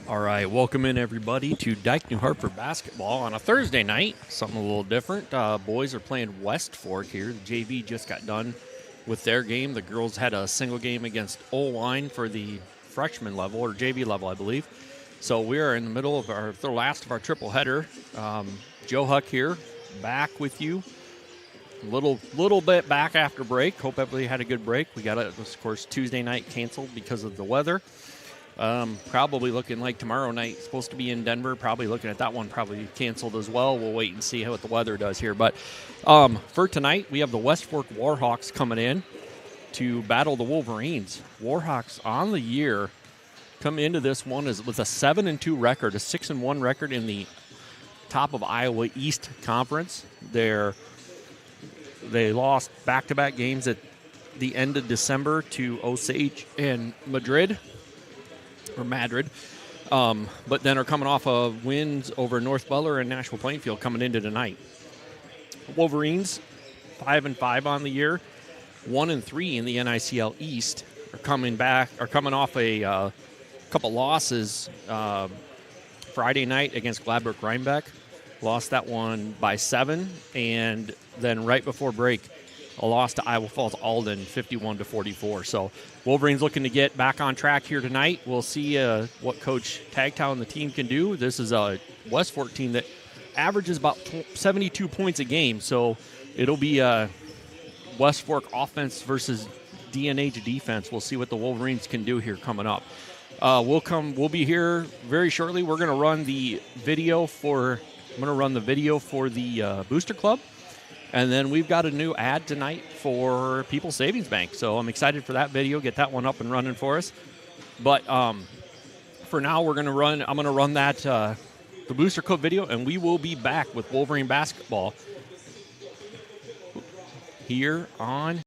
All right, welcome in everybody to Dike-New Hartford basketball on a Thursday night. Something a little different. Boys are playing West Fork here. The JV just got done with their game. The girls had a single game against Oline for the freshman level, or JV level, I believe. So we are in the middle of the last of our triple header. Joe Huck here, back with you. A little bit back after break. Hope everybody had a good break. We got it, of course, Tuesday night canceled because of the weather. Probably looking like tomorrow night, supposed to be in Denver. Probably looking at that one, probably canceled as well. We'll wait and see what the weather does here. But for tonight, we have the West Fork Warhawks coming in to battle the Wolverines. Warhawks on the year come into this one with a 7-2 record, a 6-1 record in the top of Iowa East Conference. They lost back-to-back games at the end of December to Osage and Madrid. But then are coming off of wins over North Butler and Nashville Plainfield coming into tonight. Wolverines, 5-5 on the year, 1-3 in the NICL East. Are coming off a couple losses. Friday night against Gladbrook Rhinebeck, lost that one by 7, and then right before break, a loss to Iowa Falls Alden, 51-44. So Wolverines looking to get back on track here tonight. We'll see what Coach Tagtow and the team can do. This is a West Fork team that averages about 72 points a game. So it'll be West Fork offense versus DNH defense. We'll see what the Wolverines can do here coming up. We'll be here very shortly. We're going to run the video for the Booster Club. And then we've got a new ad tonight for People's Savings Bank. So I'm excited for that video, get that one up and running for us. But for now, I'm going to run that the Booster Club video, and we will be back with Wolverine basketball here on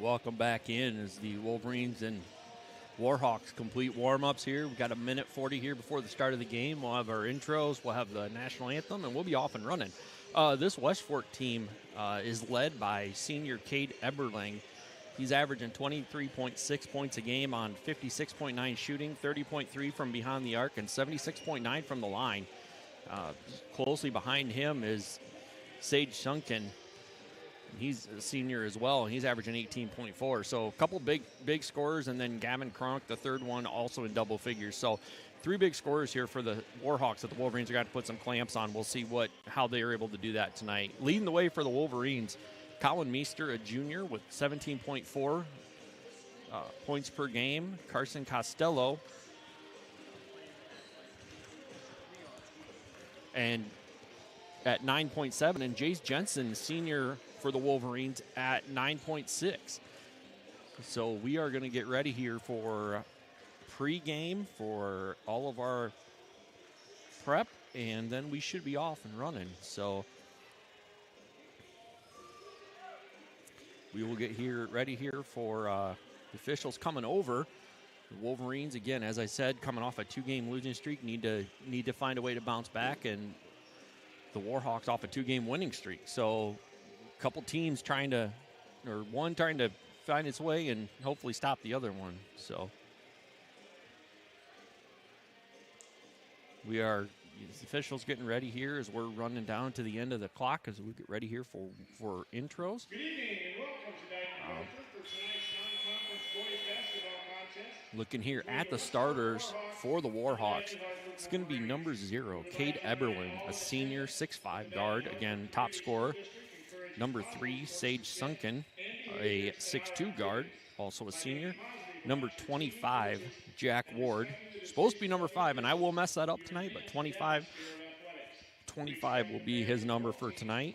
welcome back in as the Wolverines and Warhawks complete warm-ups here. We've got a minute 40 here before the start of the game. We'll have our intros, we'll have the national anthem, and we'll be off and running. This West Fork team is led by senior Cade Eberling, He's averaging 23.6 points a game on 56.9 shooting, 30.3 from behind the arc, and 76.9 from the line. Closely behind him is Sage Sunken. He's a senior as well, and he's averaging 18.4. So a couple big scorers, and then Gavin Kronk, the third one, also in double figures. So 3 big scorers here for the Warhawks that the Wolverines are going to put some clamps on. We'll see how they are able to do that tonight. Leading the way for the Wolverines, Colin Meester, a junior, with 17.4 points per game. Carson Costello and at 9.7, and Jace Jensen, senior for the Wolverines, at 9.6. So we are going to get ready here for pregame for all of our prep, and then we should be off and running. So we will get ready here for the officials coming over. The Wolverines, again, as I said, coming off a 2-game losing streak, need to find a way to bounce back, and the Warhawks off a 2-game winning streak. So a couple teams one trying to find its way and hopefully stop the other one. So the officials getting ready here as we're running down to the end of the clock as we get ready here for intros. Good evening and welcome to Dike-New for tonight's non-conference boys basketball contest. Looking here at the starters for the Warhawks, it's going to be number 0, Cade Eberlin, a senior, 6'5" guard, again, top scorer. Number 3, Sage Sunken, a 6'2" guard, also a senior. Number 25, Jack Ward, supposed to be number 5, and I will mess that up tonight, but 25 will be his number for tonight.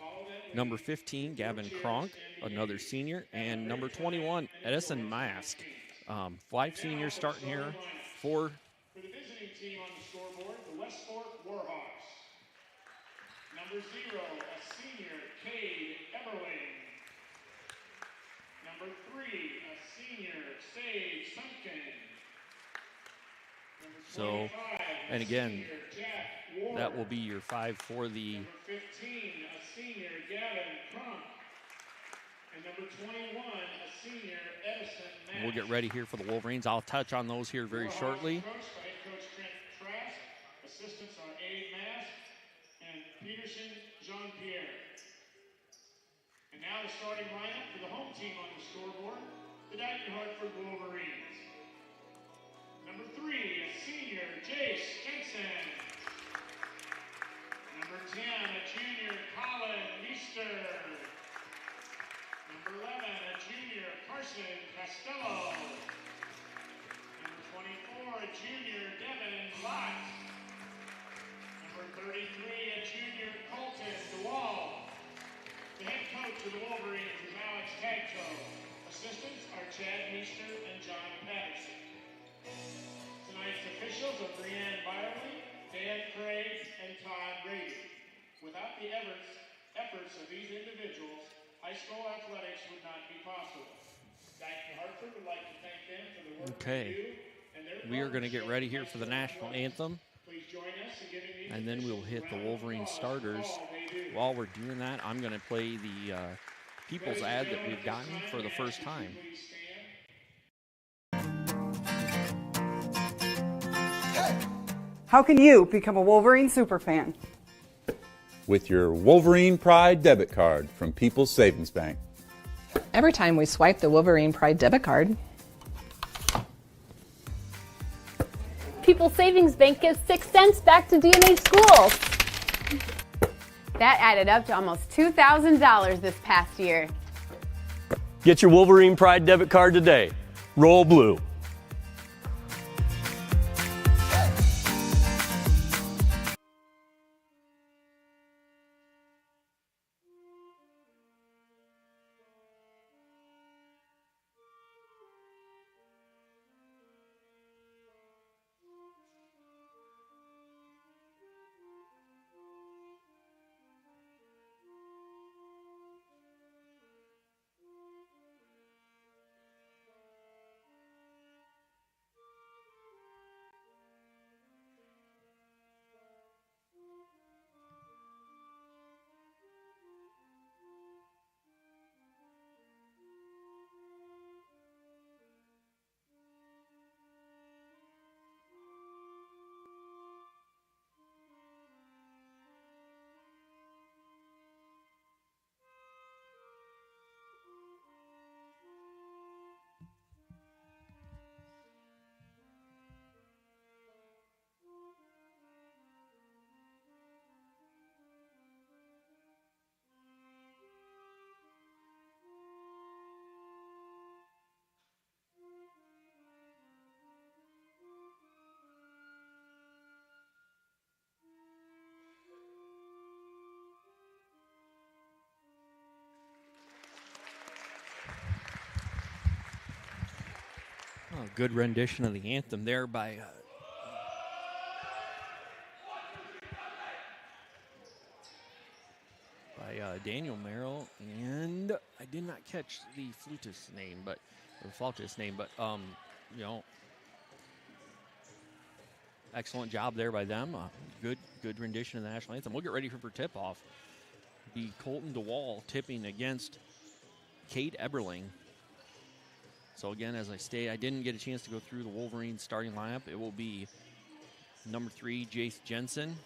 Number 15, Gavin Kronk, another senior, and number 21, Edison Mask. 5 seniors starting here. 4. For the visiting team on the scoreboard, the Westport Warhawks. Number 0, a senior, Cade Eberling. Number 3, a senior, Sage Sunken. So, and again, that will be your 5 for the... Number 15, a senior, Gavin Kronk. And number 21, a senior, Edison Mask. We'll get ready here for the Wolverines. I'll touch on those here very shortly. Coached by head coach Trent Trask. Assistants are Abe Mask and Peterson Jean-Pierre. And now the starting lineup for the home team on the scoreboard, the Dike-New Hartford Wolverines. Number 3, a senior, Jace Jensen. Number 10, a junior, Colin Meester. Number 11, a junior, Carson Costello. Number 24, a junior, Devin Lott. Number 33, a junior, Colton DeWall. The head coach of the Wolverines is Alex Tagto. Assistants are Chad Meester and John Patterson. Tonight's officials are Brianne Byerly, Dan Craig, and Todd Brady. Without the efforts of these individuals, high school athletics would not be possible. Dike-New Hartford would like to thank them for the work they do. And we are going to get ready here for the national anthem. Please join us in giving these and then we'll hit the Wolverine starters. While we're doing that, I'm going to play the People's ad that we've gotten for the first time. How can you become a Wolverine superfan? With your Wolverine Pride debit card from People's Savings Bank. Every time we swipe the Wolverine Pride debit card, People's Savings Bank gives 6 cents back to D&H schools. That added up to almost $2,000 this past year. Get your Wolverine Pride debit card today. Roll blue. Oh, good rendition of the anthem there by Daniel Merrill, and I did not catch the flautist name, but excellent job there by them. Good rendition of the national anthem. We'll get ready for tip-off. Be Colton DeWall tipping against Kate Eberling. So again, as I stated, I didn't get a chance to go through the Wolverines starting lineup. It will be number 3, Jace Jensen.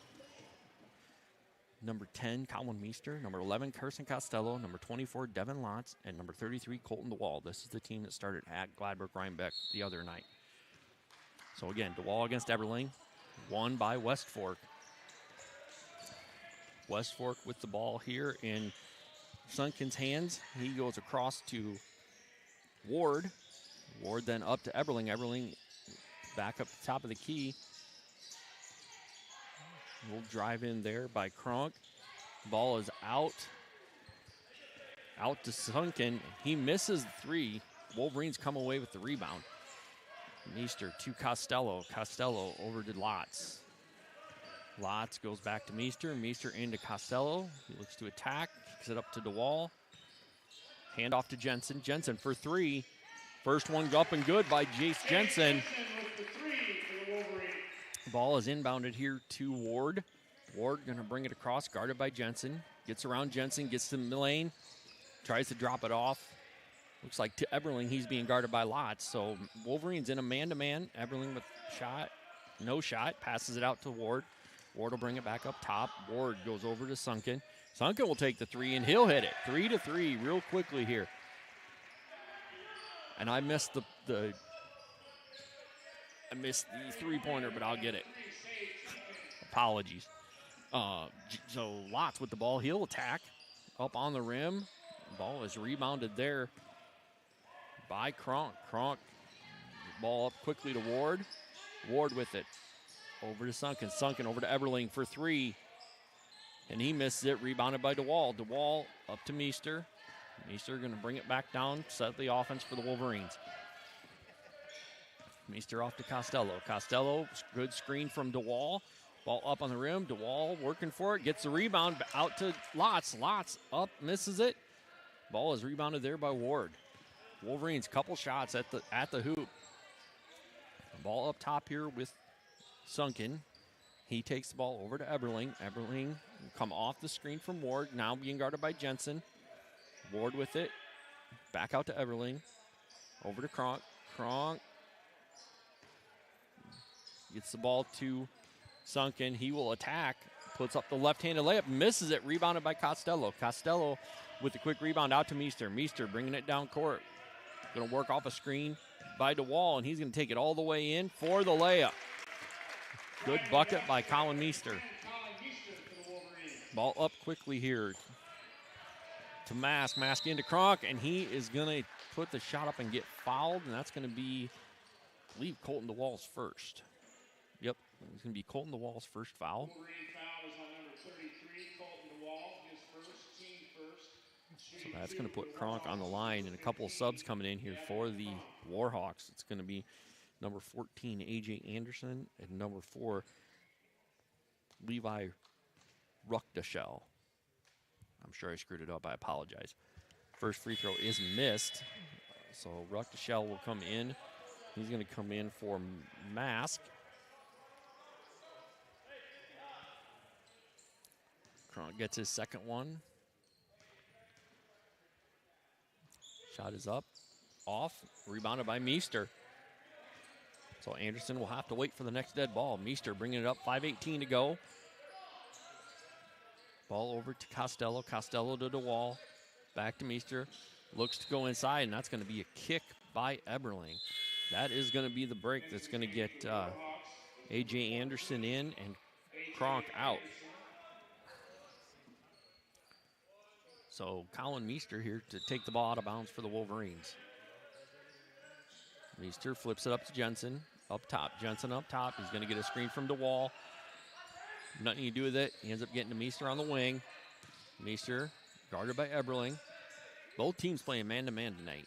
Number 10, Colin Meester. Number 11, Carson Costello. Number 24, Devin Lotz. And number 33, Colton DeWall. This is the team that started at Gladbrook-Rhinebeck the other night. So again, DeWall against Eberling, won by West Fork. West Fork with the ball here in Sunken's hands. He goes across to Ward. Ward then up to Eberling. Eberling back up the top of the key. We'll drive in there by Kronk. Ball is out. Out to Sunken. He misses the 3. Wolverines come away with the rebound. Meester to Costello. Costello over to Lotz. Lotz goes back to Meester. Meester into Costello. He looks to attack. Kicks it up to DeWall. Hand off to Jensen. Jensen for 3. First one up and good by Jace Jensen. Ball is inbounded here to Ward. Ward going to bring it across, guarded by Jensen. Gets around Jensen, gets to the lane. Tries to drop it off. Looks like to Eberling, he's being guarded by Lotz. So Wolverines in a man-to-man. Eberling with shot. No shot. Passes it out to Ward. Ward will bring it back up top. Ward goes over to Sunken. Sunken will take the 3, and he'll hit it. 3-3 real quickly here. And I missed the three-pointer, but I'll get it. Apologies. So Lotz with the ball. He'll attack up on the rim. Ball is rebounded there by Kronk. Kronk, ball up quickly to Ward. Ward with it. Over to Sunken. Sunken over to Eberling for 3. And he misses it. Rebounded by DeWall. DeWall up to Meester. Meester going to bring it back down. Set the offense for the Wolverines. Meester off to Costello. Costello, good screen from DeWall. Ball up on the rim. DeWall working for it. Gets the rebound out to Lotz. Lotz up, misses it. Ball is rebounded there by Ward. Wolverines, couple shots at the hoop. Ball up top here with Sunken. He takes the ball over to Eberling. Eberling come off the screen from Ward. Now being guarded by Jensen. Ward with it. Back out to Eberling. Over to Kronk. Kronk gets the ball to Sunken. He will attack. Puts up the left-handed layup. Misses it. Rebounded by Costello. Costello with a quick rebound out to Meester. Meester bringing it down court. Going to work off a screen by DeWall, and he's going to take it all the way in for the layup. Good bucket by Colin Meester. Ball up quickly here to Mask. Mask into Kronk, and he is going to put the shot up and get fouled, and that's going to be, I believe, Colton DeWall's first. Yep, it's going to be Colton DeWall's first foul. Wolverine foul is on number 33, Colton DeWall, his first, team first. So that's going to put Kronk on the line, and a couple of subs coming in here for the Warhawks. It's going to be number 14, A.J. Anderson, and number 4, Levi Ruckdashell. I'm sure I screwed it up. I apologize. First free throw is missed, so Ruckdashell will come in. He's going to come in for Mask. Kronk gets his second one. Shot is up, off, rebounded by Meester. So Anderson will have to wait for the next dead ball. Meester bringing it up, 5:18 to go. Ball over to Costello. Costello to DeWall. Back to Meester. Looks to go inside, and that's going to be a kick by Eberling. That is going to be the break that's going to get A.J. Anderson in and Kronk out. So Colin Meester here to take the ball out of bounds for the Wolverines. Meester flips it up to Jensen. Up top. Jensen up top. He's going to get a screen from DeWall. Nothing you do with it. He ends up getting to Meester on the wing. Meester guarded by Eberling. Both teams playing man-to-man tonight.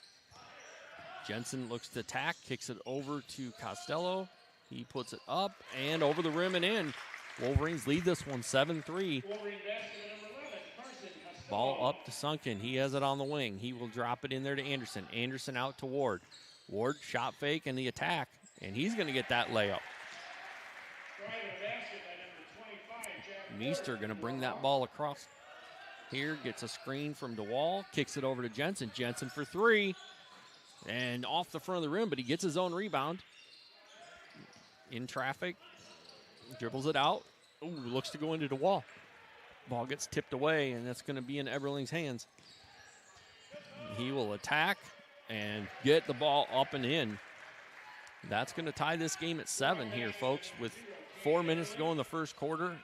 Jensen looks to attack, kicks it over to Costello. He puts it up and over the rim and in. Wolverines lead this one 7-3. Wolverine basket number 11, Carson Costello. Ball up to Sunken. He has it on the wing. He will drop it in there to Anderson. Anderson out to Ward. Ward shot fake and the attack, and he's going to get that layup. Driving the basket by number 25, Jack Meester going to bring that ball across here, gets a screen from DeWall, kicks it over to Jensen. Jensen for three, and off the front of the rim, but he gets his own rebound. In traffic, dribbles it out. Ooh, looks to go into DeWall. Ball gets tipped away, and that's going to be in Eberling's hands. He will attack and get the ball up and in. That's going to tie this game at 7 here, folks, with 4 minutes to go in the first quarter.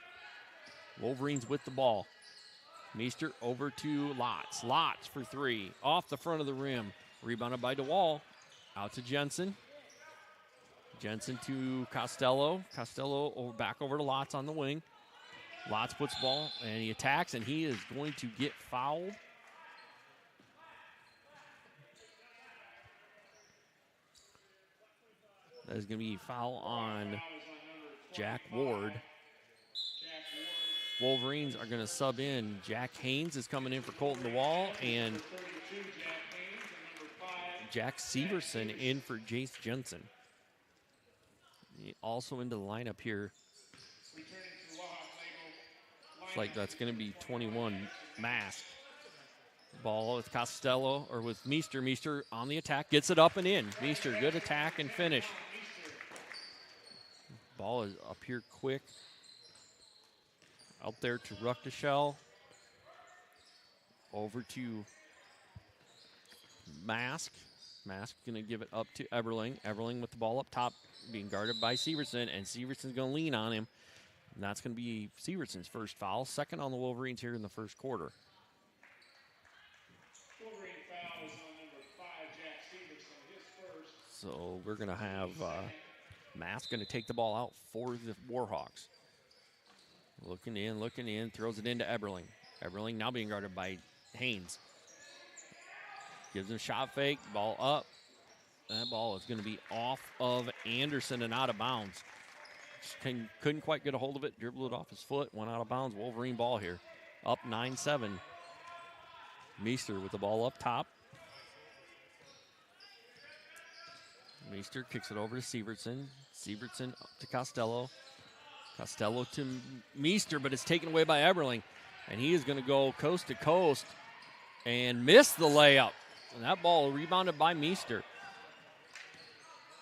Wolverines with the ball. Meester over to Lotz. Lotz for three. Off the front of the rim. Rebounded by DeWall. Out to Jensen. Jensen to Costello. Costello back over to Lotz on the wing. Lotz puts ball, and he attacks, and he is going to get fouled. That is going to be a foul on Jack Ward. Wolverines are going to sub in. Jack Haynes is coming in for Colton DeWall, and Jack Severson in for Jace Jensen. Also into the lineup here. Looks like that's going to be 21, Mask. Ball with Costello, or with Meester. Meester on the attack, gets it up and in. Meester, good attack and finish. Ball is up here quick. Out there to Ruckteschell. Over to Mask. Mask going to give it up to Eberling. Eberling with the ball up top, being guarded by Severson, and Severson's going to lean on him. And that's going to be Severson's first foul, second on the Wolverines here in the first quarter. Wolverine foul is on number 5, Jack Severson, his first. So we're going to have Mask going to take the ball out for the Warhawks. Looking in, throws it into Eberling. Eberling now being guarded by Haynes. Gives him a shot fake, ball up. That ball is going to be off of Anderson and out of bounds. Couldn't quite get a hold of it, dribbled it off his foot, went out of bounds. Wolverine ball here, up 9-7. Meester with the ball up top. Meester kicks it over to Severson. Severson up to Costello. Costello to Meester, but it's taken away by Eberling. And he is going to go coast to coast and miss the layup. And that ball rebounded by Meester.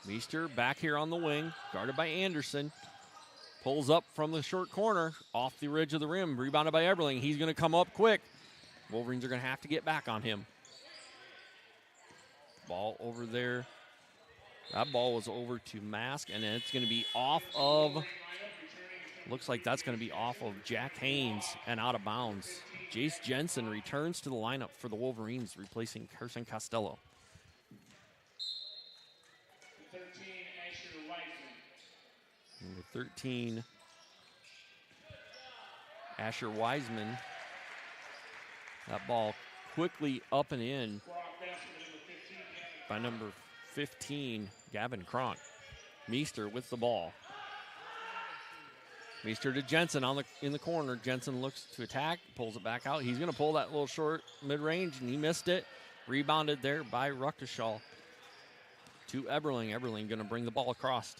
Meester back here on the wing, guarded by Anderson. Pulls up from the short corner, off the ridge of the rim, rebounded by Eberling. He's going to come up quick. Wolverines are going to have to get back on him. Ball over there. That ball was over to Mask, and it's going to be off of, looks like that's going to be off of Jack Haynes and out of bounds. Jace Jensen returns to the lineup for the Wolverines, replacing Carson Costello. 13, Asher Wiseman. Number 13, Asher Wiseman. That ball quickly up and in by number 15, Gavin Cronk. Meester with the ball. Meester to Jensen in the corner. Jensen looks to attack, pulls it back out. He's going to pull that little short mid-range, and he missed it. Rebounded there by Ruckteschall to Eberling. Eberling going to bring the ball across.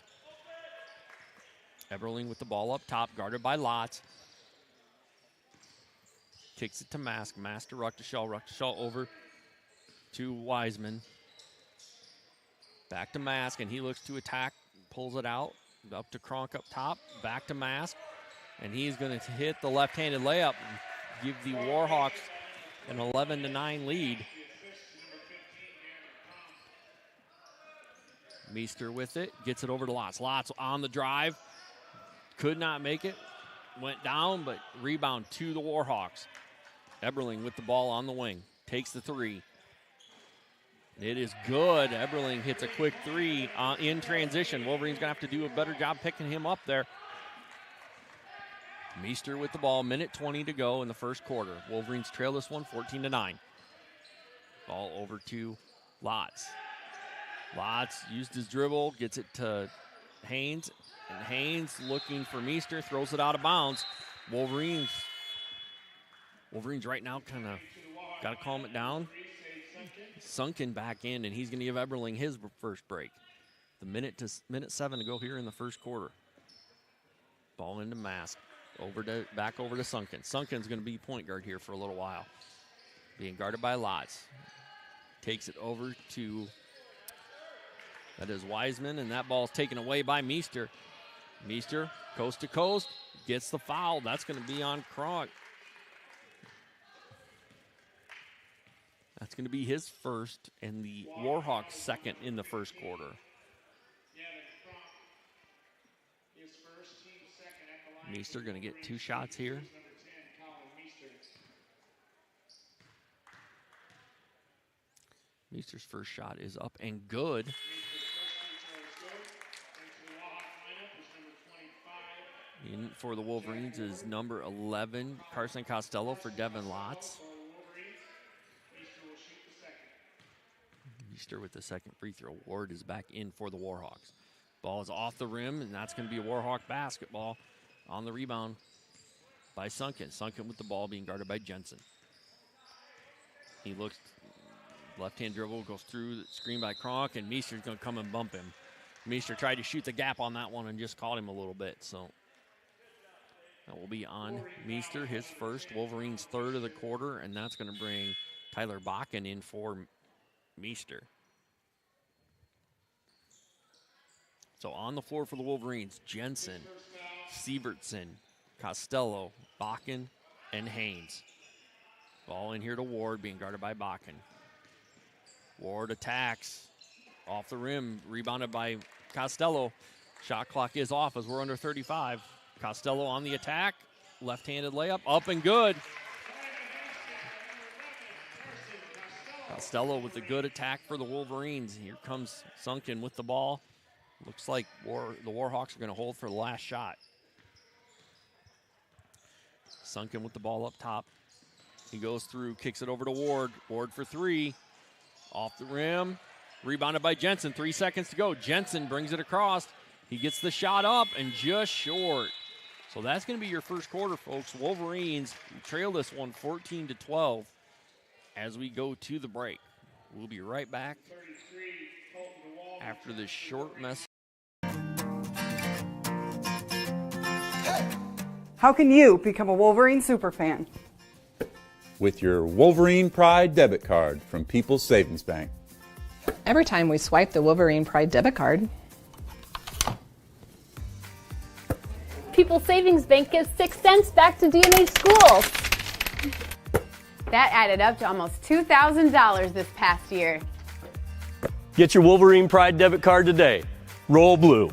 Eberling with the ball up top, guarded by Lotz. Kicks it to Mask. Mask to Ruckteschall. Ruckteschall over to Wiseman. Back to Mask, and he looks to attack, pulls it out. Up to Cronk up top, back to Mask, and he's going to hit the left-handed layup and give the Warhawks an 11-9 lead. Meester with it, gets it over to Lotz. Lotz on the drive, could not make it, went down, but rebound to the Warhawks. Eberling with the ball on the wing, takes the three. It is good. Eberling hits a quick three in transition. Wolverine's going to have to do a better job picking him up there. Meester with the ball, minute 20 to go in the first quarter. Wolverines trail this one 14-9. Ball over to Lotz. Lots used his dribble, gets it to Haynes, and Haynes looking for Meester, throws it out of bounds. Wolverines right now kind of got to calm it down. Sunken back in, and he's going to give Eberling his first break. The minute 7 to go here in the first quarter. Ball into Mask, back over to Sunken. Sunken's going to be point guard here for a little while. Being guarded by Lots. Takes it over to, that is Wiseman, and that ball's taken away by Meester. Meester, coast to coast, gets the foul. That's going to be on Kronk. That's going to be his first and the Warhawks' second in the first quarter. Meester going to get 2 shots here. Meester's first shot is up and good. In for the Wolverines is number 11, Carson Costello for Devin Lotz. Meester with the second free throw. Ward is back in for the Warhawks. Ball is off the rim, and that's going to be a Warhawk basketball. On the rebound by Sunken. Sunken with the ball being guarded by Jensen. He looks, left-hand dribble, goes through the screen by Kronk, and Meester's going to come and bump him. Meester tried to shoot the gap on that one and just caught him a little bit, so that will be on Meester, his first, Wolverines' third of the quarter, and that's going to bring Tyler Bakken in for Meester. So on the floor for the Wolverines, Jensen, Siebertson, Costello, Bakken, and Haynes. Ball in here to Ward, being guarded by Bakken. Ward attacks, off the rim, rebounded by Costello. Shot clock is off as we're under 35. Costello on the attack, left-handed layup, up and good. Costello with a good attack for the Wolverines. Here comes Sunken with the ball. Looks like the Warhawks are going to hold for the last shot. Sunken with the ball up top. He goes through, kicks it over to Ward. Ward for 3. Off the rim. Rebounded by Jensen. 3 seconds to go. Jensen brings it across. He gets the shot up and just short. So that's going to be your first quarter, folks. Wolverines trail this one 14-12 as we go to the break. We'll be right back after this short message. How can you become a Wolverine superfan? With your Wolverine Pride debit card from People's Savings Bank. Every time we swipe the Wolverine Pride debit card, People's Savings Bank gives 6 cents back to D&H schools. That added up to almost $2,000 this past year. Get your Wolverine Pride debit card today. Roll blue.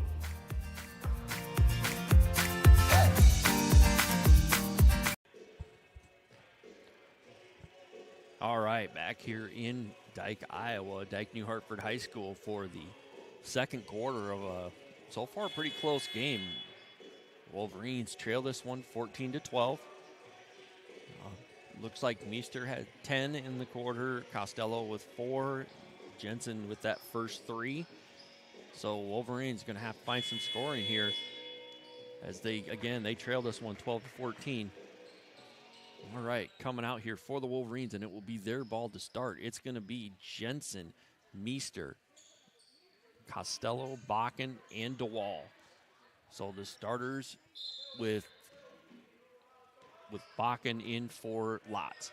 All right, back here in Dike, Iowa, Dike-New Hartford High School for the second quarter of a so far pretty close game. Wolverines trail this one 14-12. Looks like Meester had 10 in the quarter, Costello with 4, Jensen with that first 3. So Wolverines going to have to find some scoring here as they trail this one 12-14. All right, coming out here for the Wolverines, and it will be their ball to start. It's going to be Jensen, Meester, Costello, Bakken, and DeWall. So the starters with Bakken in for Lotz.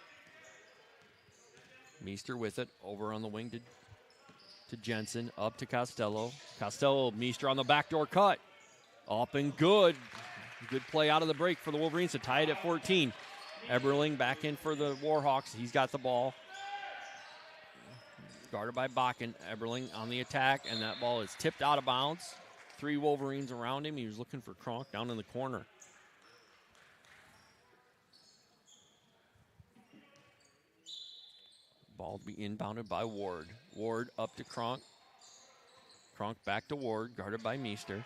Meester with it, over on the wing to Jensen, up to Costello. Costello, Meester on the backdoor cut. Up and good. Good play out of the break for the Wolverines to tie it at 14. Eberling back in for the Warhawks. He's got the ball. Guarded by Bakken. Eberling on the attack, and that ball is tipped out of bounds. 3 Wolverines around him. He was looking for Kronk down in the corner. Ball to be inbounded by Ward. Ward up to Kronk. Kronk back to Ward, guarded by Meester.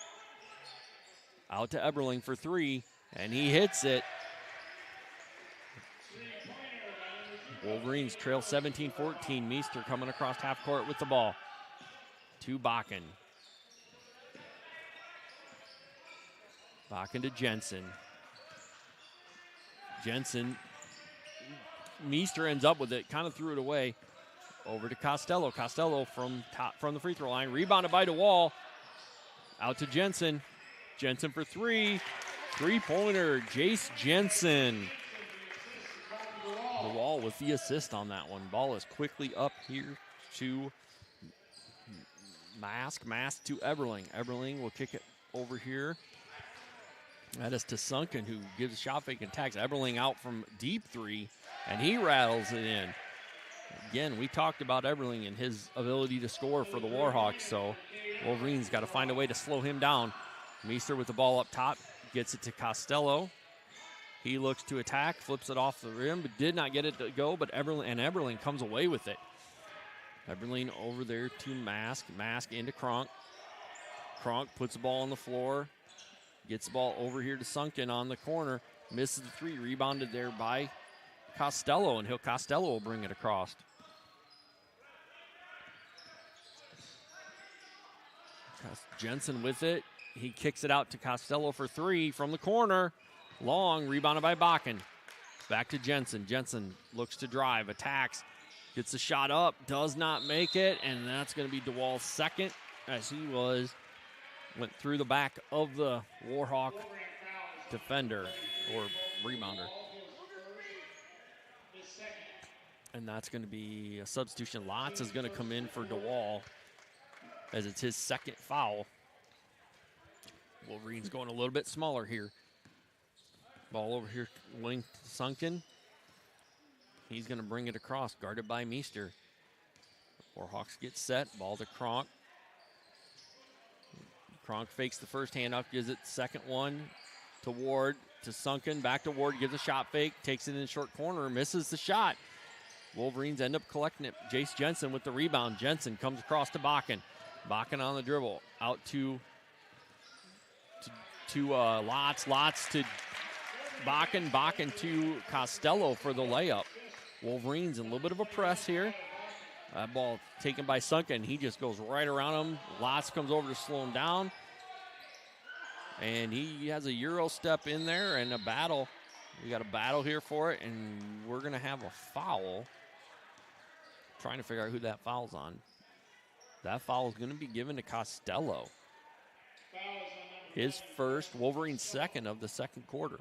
Out to Eberling for 3, and he hits it. Wolverines trail 17-14. Meester coming across half court with the ball. to Bakken. Bakken to Jensen. Meester ends up with it, kind of threw it away. Over to Costello. Costello from the free throw line. Rebounded by DeWall. Out to Jensen. Jensen for three. Three-pointer, Jace Jensen. DeWall with the assist on that one. Ball is quickly up here to Mask. Mask to Eberling. Eberling will kick it over here. That is to Sunken, who gives a shot fake and tags Eberling out from deep three, and he rattles it in. Again, we talked about Eberling and his ability to score for the Warhawks, so Wolverines got to find a way to slow him down. Meester with the ball up top, gets it to Costello. He looks to attack, flips it off the rim, but did not get it to go, but Eberling comes away with it. Eberling over there to Mask. Mask into Kronk. Kronk puts the ball on the floor. Gets the ball over here to Sunken on the corner. Misses the three. Rebounded there by Costello, and Costello will bring it across. Jensen with it. He kicks it out to Costello for three from the corner. Long, rebounded by Bakken. Back to Jensen. Jensen looks to drive, attacks, gets the shot up, does not make it, and that's going to be DeWall's second as he went through the back of the Warhawk defender or rebounder. And that's going to be a substitution. Lotz is going to come in for DeWall as it's his second foul. Wolverines going a little bit smaller here. Ball over here, wing Sunken. He's going to bring it across, guarded by Meester. Warhawks get set, ball to Kronk. Kronk fakes the first handoff, gives it the second one to Ward, to Sunken, back to Ward, gives a shot fake, takes it in the short corner, misses the shot. Wolverines end up collecting it. Jace Jensen with the rebound. Jensen comes across to Bakken. Bakken on the dribble, out to Lotz. Lotz to Bakken. Bakken to Costello for the layup. Wolverines in a little bit of a press here. That ball taken by Sunken. He just goes right around him. Lotz comes over to slow him down. And he has a Euro step in there and a battle. We got a battle here for it, and we're going to have a foul. Trying to figure out who that foul's on. That foul is going to be given to Costello. His first, Wolverine's second of the second quarter.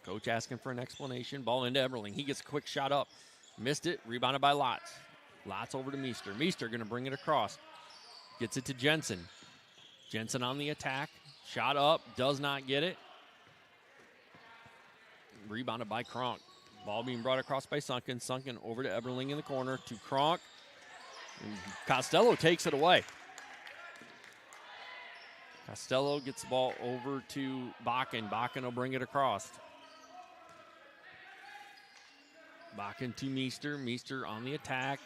Coach asking for an explanation. Ball into Eberling. He gets a quick shot up. Missed it. Rebounded by Lotz. Lotz over to Meester. Meester going to bring it across. Gets it to Jensen. Jensen on the attack. Shot up. Does not get it. Rebounded by Kronk. Ball being brought across by Sunken. Sunken over to Eberling in the corner to Kronk. Costello takes it away. Costello gets the ball over to Bakken. Bakken will bring it across. Bakken to Meester. Meester on the attack.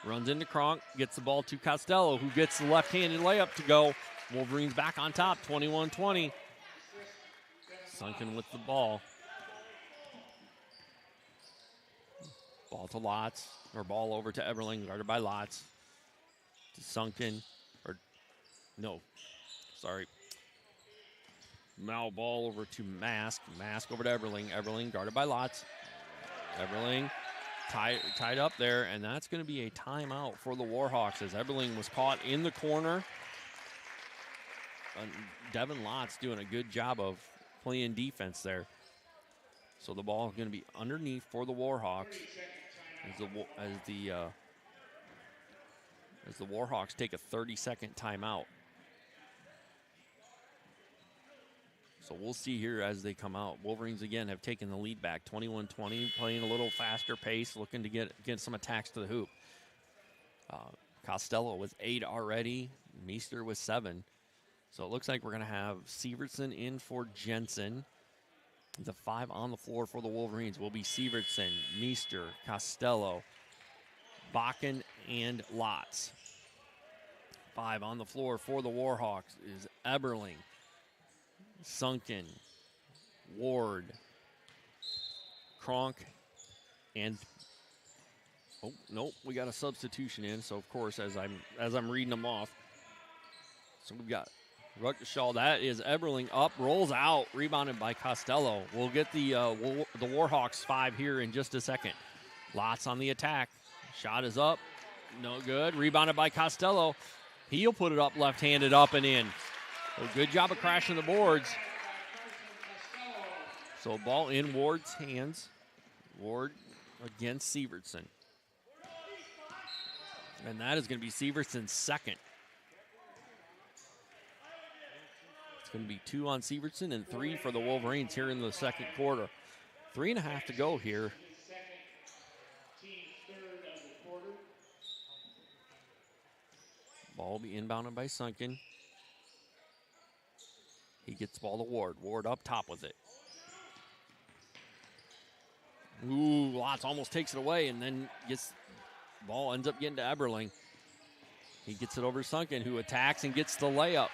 Runs into Kronk. Gets the ball to Costello, who gets the left-handed layup to go. Wolverines back on top, 21-20. Sunken with the ball. Ball to Lotz, or ball over to Eberling, guarded by Lotz. To Sunken, Now ball over to Mask. Mask over to Eberling. Eberling guarded by Lotz. Eberling tied up there, and that's going to be a timeout for the Warhawks as Eberling was caught in the corner. Devin Lotz doing a good job of playing defense there. So the ball is going to be underneath for the Warhawks as the Warhawks take a 30-second timeout. So we'll see here as they come out. Wolverines, again, have taken the lead back, 21-20, playing a little faster pace, looking to get some attacks to the hoop. Costello with 8 already. Meester with 7. So it looks like we're going to have Sievertson in for Jensen. The 5 on the floor for the Wolverines will be Sievertson, Meester, Costello, Bakken, and Lotz. 5 on the floor for the Warhawks is Eberling, Sunken, Ward, Kronk, and Oh, nope, we got a substitution in. So, of course, as I'm reading them off. So, we've got Ruckelshaw. That is Eberling up, rolls out, rebounded by Costello. We'll get the Warhawks 5 here in just a second. Lots on the attack. Shot is up. No good. Rebounded by Costello. He'll put it up left-handed, up and in. So good job of crashing the boards. So ball in Ward's hands. Ward against Sievertson. And that is going to be Sievertson's second. It's going to be 2 on Sievertson and 3 for the Wolverines here in the second quarter. 3.5 to go here. Ball will be inbounded by Sunken. He gets the ball to Ward. Ward up top with it. Ooh, Lotz almost takes it away and then ball ends up getting to Eberling. He gets it over to Sunken, who attacks and gets the layup.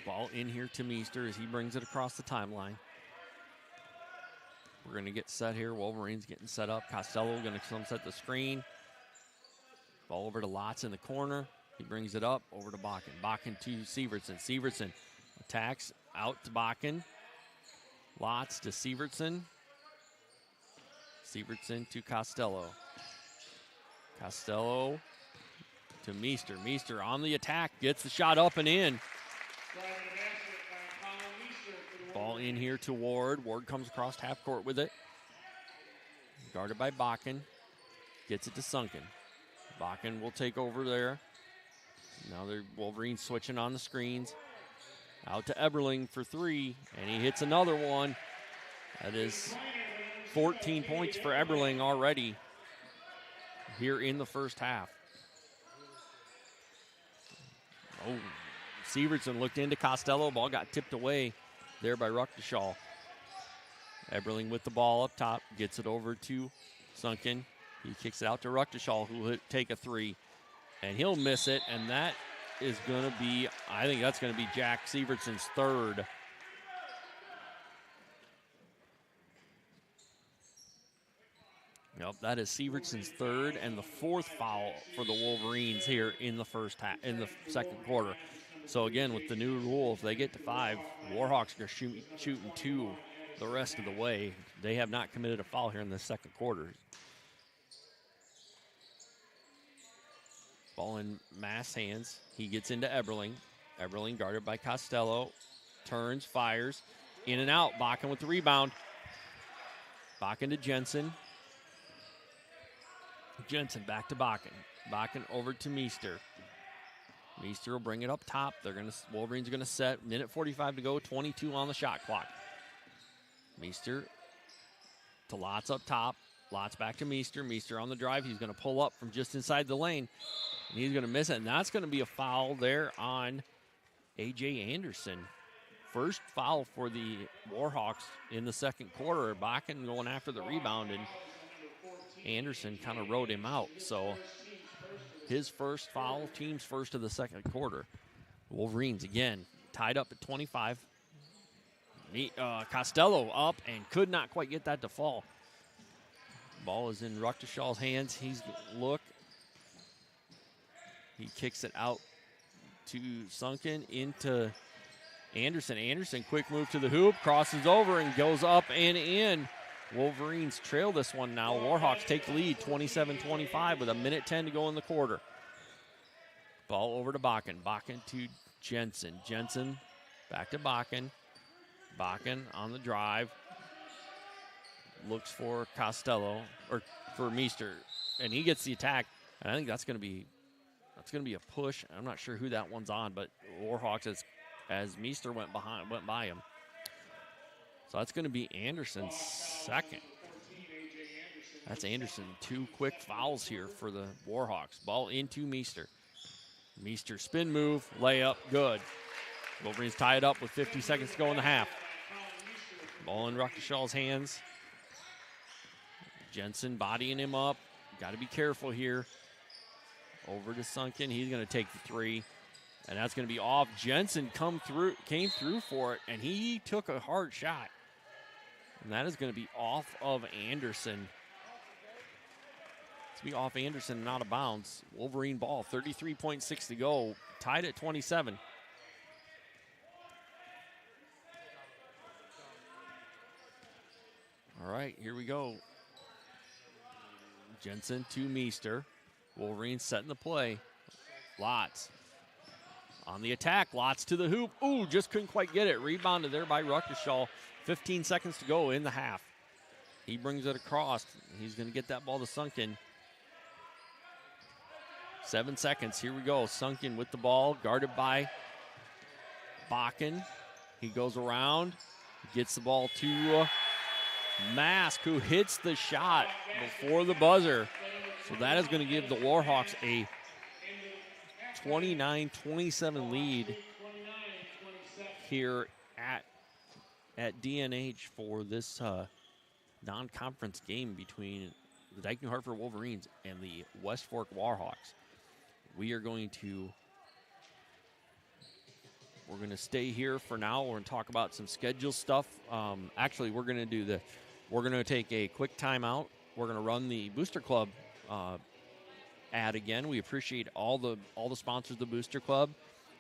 Ball in here to Meester as he brings it across the timeline. We're going to get set here. Wolverines getting set up. Costello going to come set the screen. Ball over to Lotz in the corner. He brings it up over to Bakken. Bakken to Sievertson. Sievertson attacks out to Bakken. Lotz to Sievertson. Sievertson to Costello. Costello to Meester. Meester on the attack. Gets the shot up and in. Ball in here to Ward. Ward comes across half court with it. Guarded by Bakken. Gets it to Sunken. Bakken will take over there. Now the Wolverines switching on the screens. Out to Eberling for 3, and he hits another one. That is 14 points for Eberling already here in the first half. Oh, Sievertson looked into Costello. Ball got tipped away there by Ruckelshaw. Eberling with the ball up top. Gets it over to Sunken. He kicks it out to Ruckelshaw, who will take a 3. And he'll miss it, and that is going to be, I think that's going to be Jack Sievertson's third. Yep, that is Sievertson's third and the 4th foul for the Wolverines here in the second quarter. So again, with the new rule, if they get to 5, Warhawks are shooting 2 the rest of the way. They have not committed a foul here in the second quarter. Ball in Mass' hands. He gets into Eberling. Eberling guarded by Costello. Turns, fires. In and out. Bakken with the rebound. Bakken to Jensen. Jensen back to Bakken. Bakken over to Meester. Meester will bring it up top. Wolverines are going to set. 1:45 to go. 22 on the shot clock. Meester to Lotz up top. Lotz back to Meester. Meester on the drive. He's going to pull up from just inside the lane. And he's going to miss it. And that's going to be a foul there on A.J. Anderson. First foul for the Warhawks in the second quarter. Bakken going after the rebound, and Anderson kind of rode him out. So his first foul, team's first of the second quarter. Wolverines, again, tied up at 25. Costello up and could not quite get that to fall. Ball is in Ruckelshaw's hands. He kicks it out to Sunken into Anderson. Anderson, quick move to the hoop, crosses over and goes up and in. Wolverines trail this one now. Warhawks take the lead 27-25 with 1:10 to go in the quarter. Ball over to Bakken. Bakken to Jensen. Jensen back to Bakken. Bakken on the drive. Looks for Costello, or for Meester, and he gets the attack. And I think that's going to be a push. I'm not sure who that one's on, but Warhawks as Meester went by him. So that's going to be Anderson's second. That's Anderson. 2 quick fouls here for the Warhawks. Ball into Meester. Meester spin move, layup, good. Wolverines tie it up with 50 seconds to go in the half. Ball in Ruckelshaw's hands. Jensen bodying him up. Got to be careful here. Over to Sunken. He's going to take the 3. And that's going to be off. Jensen came through for it, and he took a hard shot. And that is going to be off of Anderson. It's be off Anderson and out of bounds. Wolverine ball, 33.6 to go, tied at 27. All right, here we go. Jensen to Meester. Wolverine setting the play. Lots on the attack. Lots to the hoop. Ooh, just couldn't quite get it. Rebounded there by Ruckershaw. 15 seconds to go in the half. He brings it across. He's going to get that ball to Sunken. 7 seconds. Here we go. Sunken with the ball, guarded by Bakken. He goes around, gets the ball to Mask, who hits the shot before the buzzer. So that is going to give the Warhawks a 29-27 lead here at DNH for this non-conference game between the Dike-New Hartford Wolverines and the West Fork Warhawks. We're going to stay here for now. We're going to talk about some schedule stuff. Actually, we're going to take a quick timeout. We're going to run the Booster Club ad again. We appreciate all the sponsors of the Booster Club.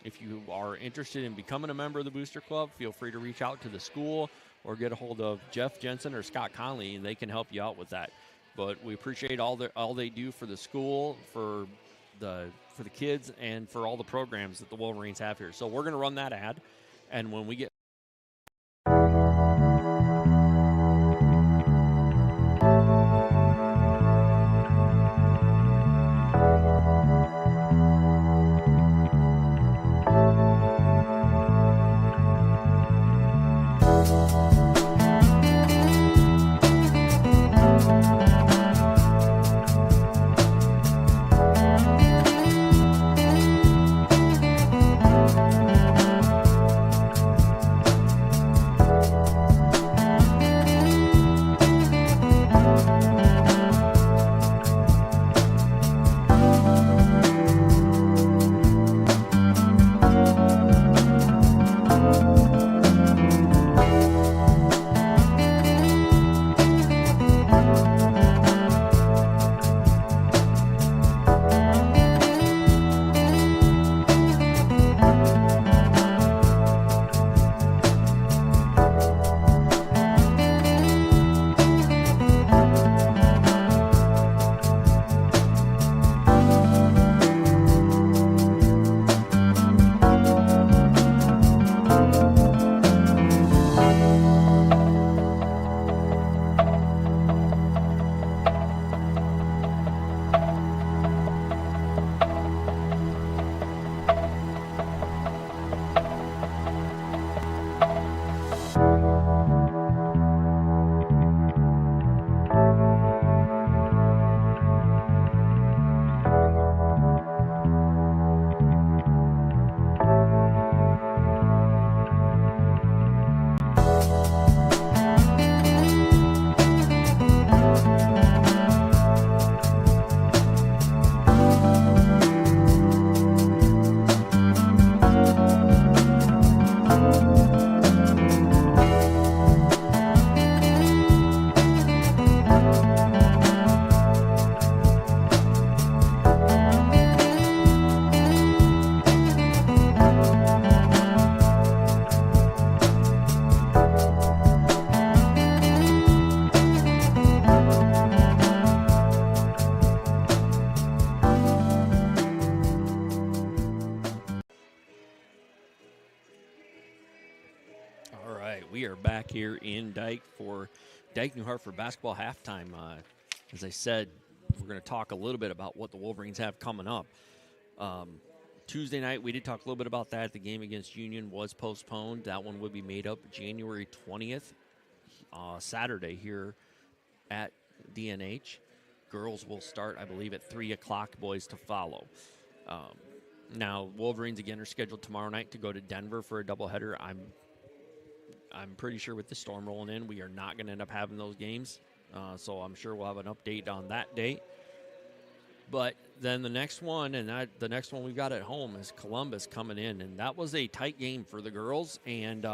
If you are interested in becoming a member of the Booster Club, feel free to reach out to the school or get a hold of Jeff Jensen or Scott Conley, and they can help you out with that. But we appreciate all they do for the school, for the kids, and for all the programs that the Wolverines have here. So we're going to run that ad, and when we get we are back here in Dike for Dike-New Hartford basketball halftime. As I said, we're going to talk a little bit about what the Wolverines have coming up. Tuesday night, we did talk a little bit about that. The game against Union was postponed. That one would be made up January 20th, Saturday here at DNH. Girls will start, I believe, at 3 o'clock, boys to follow. Now, Wolverines again are scheduled tomorrow night to go to Denver for a doubleheader. I'm pretty sure with the storm rolling in, we are not going to end up having those games. So I'm sure we'll have an update on that date. But then the next one, and the next one we've got at home is Columbus coming in. And that was a tight game for the girls. And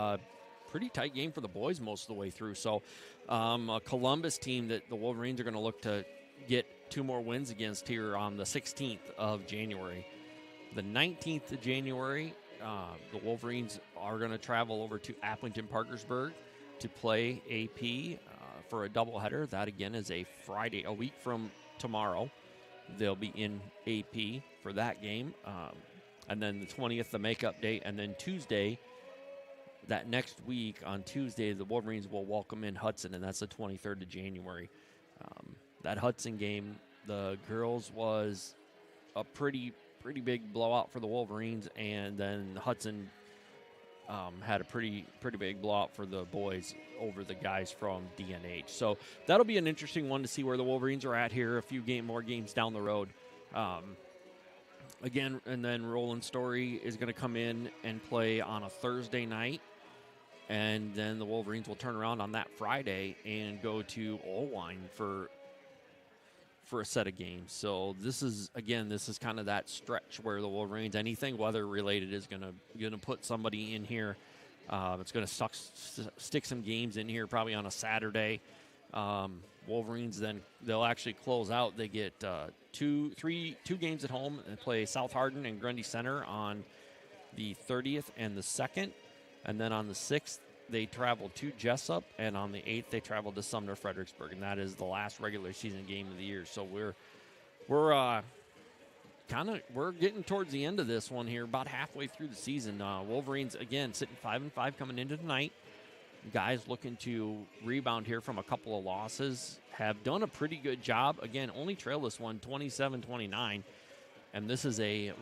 pretty tight game for the boys most of the way through. So a Columbus team that the Wolverines are going to look to get 2 more wins against here on the 16th of January. The 19th of January, the Wolverines are going to travel over to Appleton-Parkersburg to play AP for a doubleheader. That, again, is a Friday, a week from tomorrow. They'll be in AP for that game. And then the 20th, the makeup date. And then Tuesday, that next week on Tuesday, the Wolverines will welcome in Hudson, and that's the 23rd of January. That Hudson game, the girls was a pretty big blowout for the Wolverines, and then Hudson had a pretty big blowout for the boys over the guys from DNH. So that'll be an interesting one to see where the Wolverines are at here a few more games down the road. Again, and then Roland Story is going to come in and play on a Thursday night, and then the Wolverines will turn around on that Friday and go to Olwine for a set of games. So this is kind of that stretch where the Wolverines, anything weather related, is gonna put somebody in here. It's gonna stick some games in here probably on a Saturday. Wolverines, then they'll actually close out. They get two games at home and play South Hardin and Grundy Center on the 30th and the 2nd, and then on the 6th they travel to Jessup, and on the 8th they travel to Sumner Fredericksburg, and that is the last regular season game of the year. So we're getting towards the end of this one here, about halfway through the season. Wolverines again sitting 5-5 coming into tonight. Guys looking to rebound here from a couple of losses, have done a pretty good job. Again, only trail this one 27-29, and this is a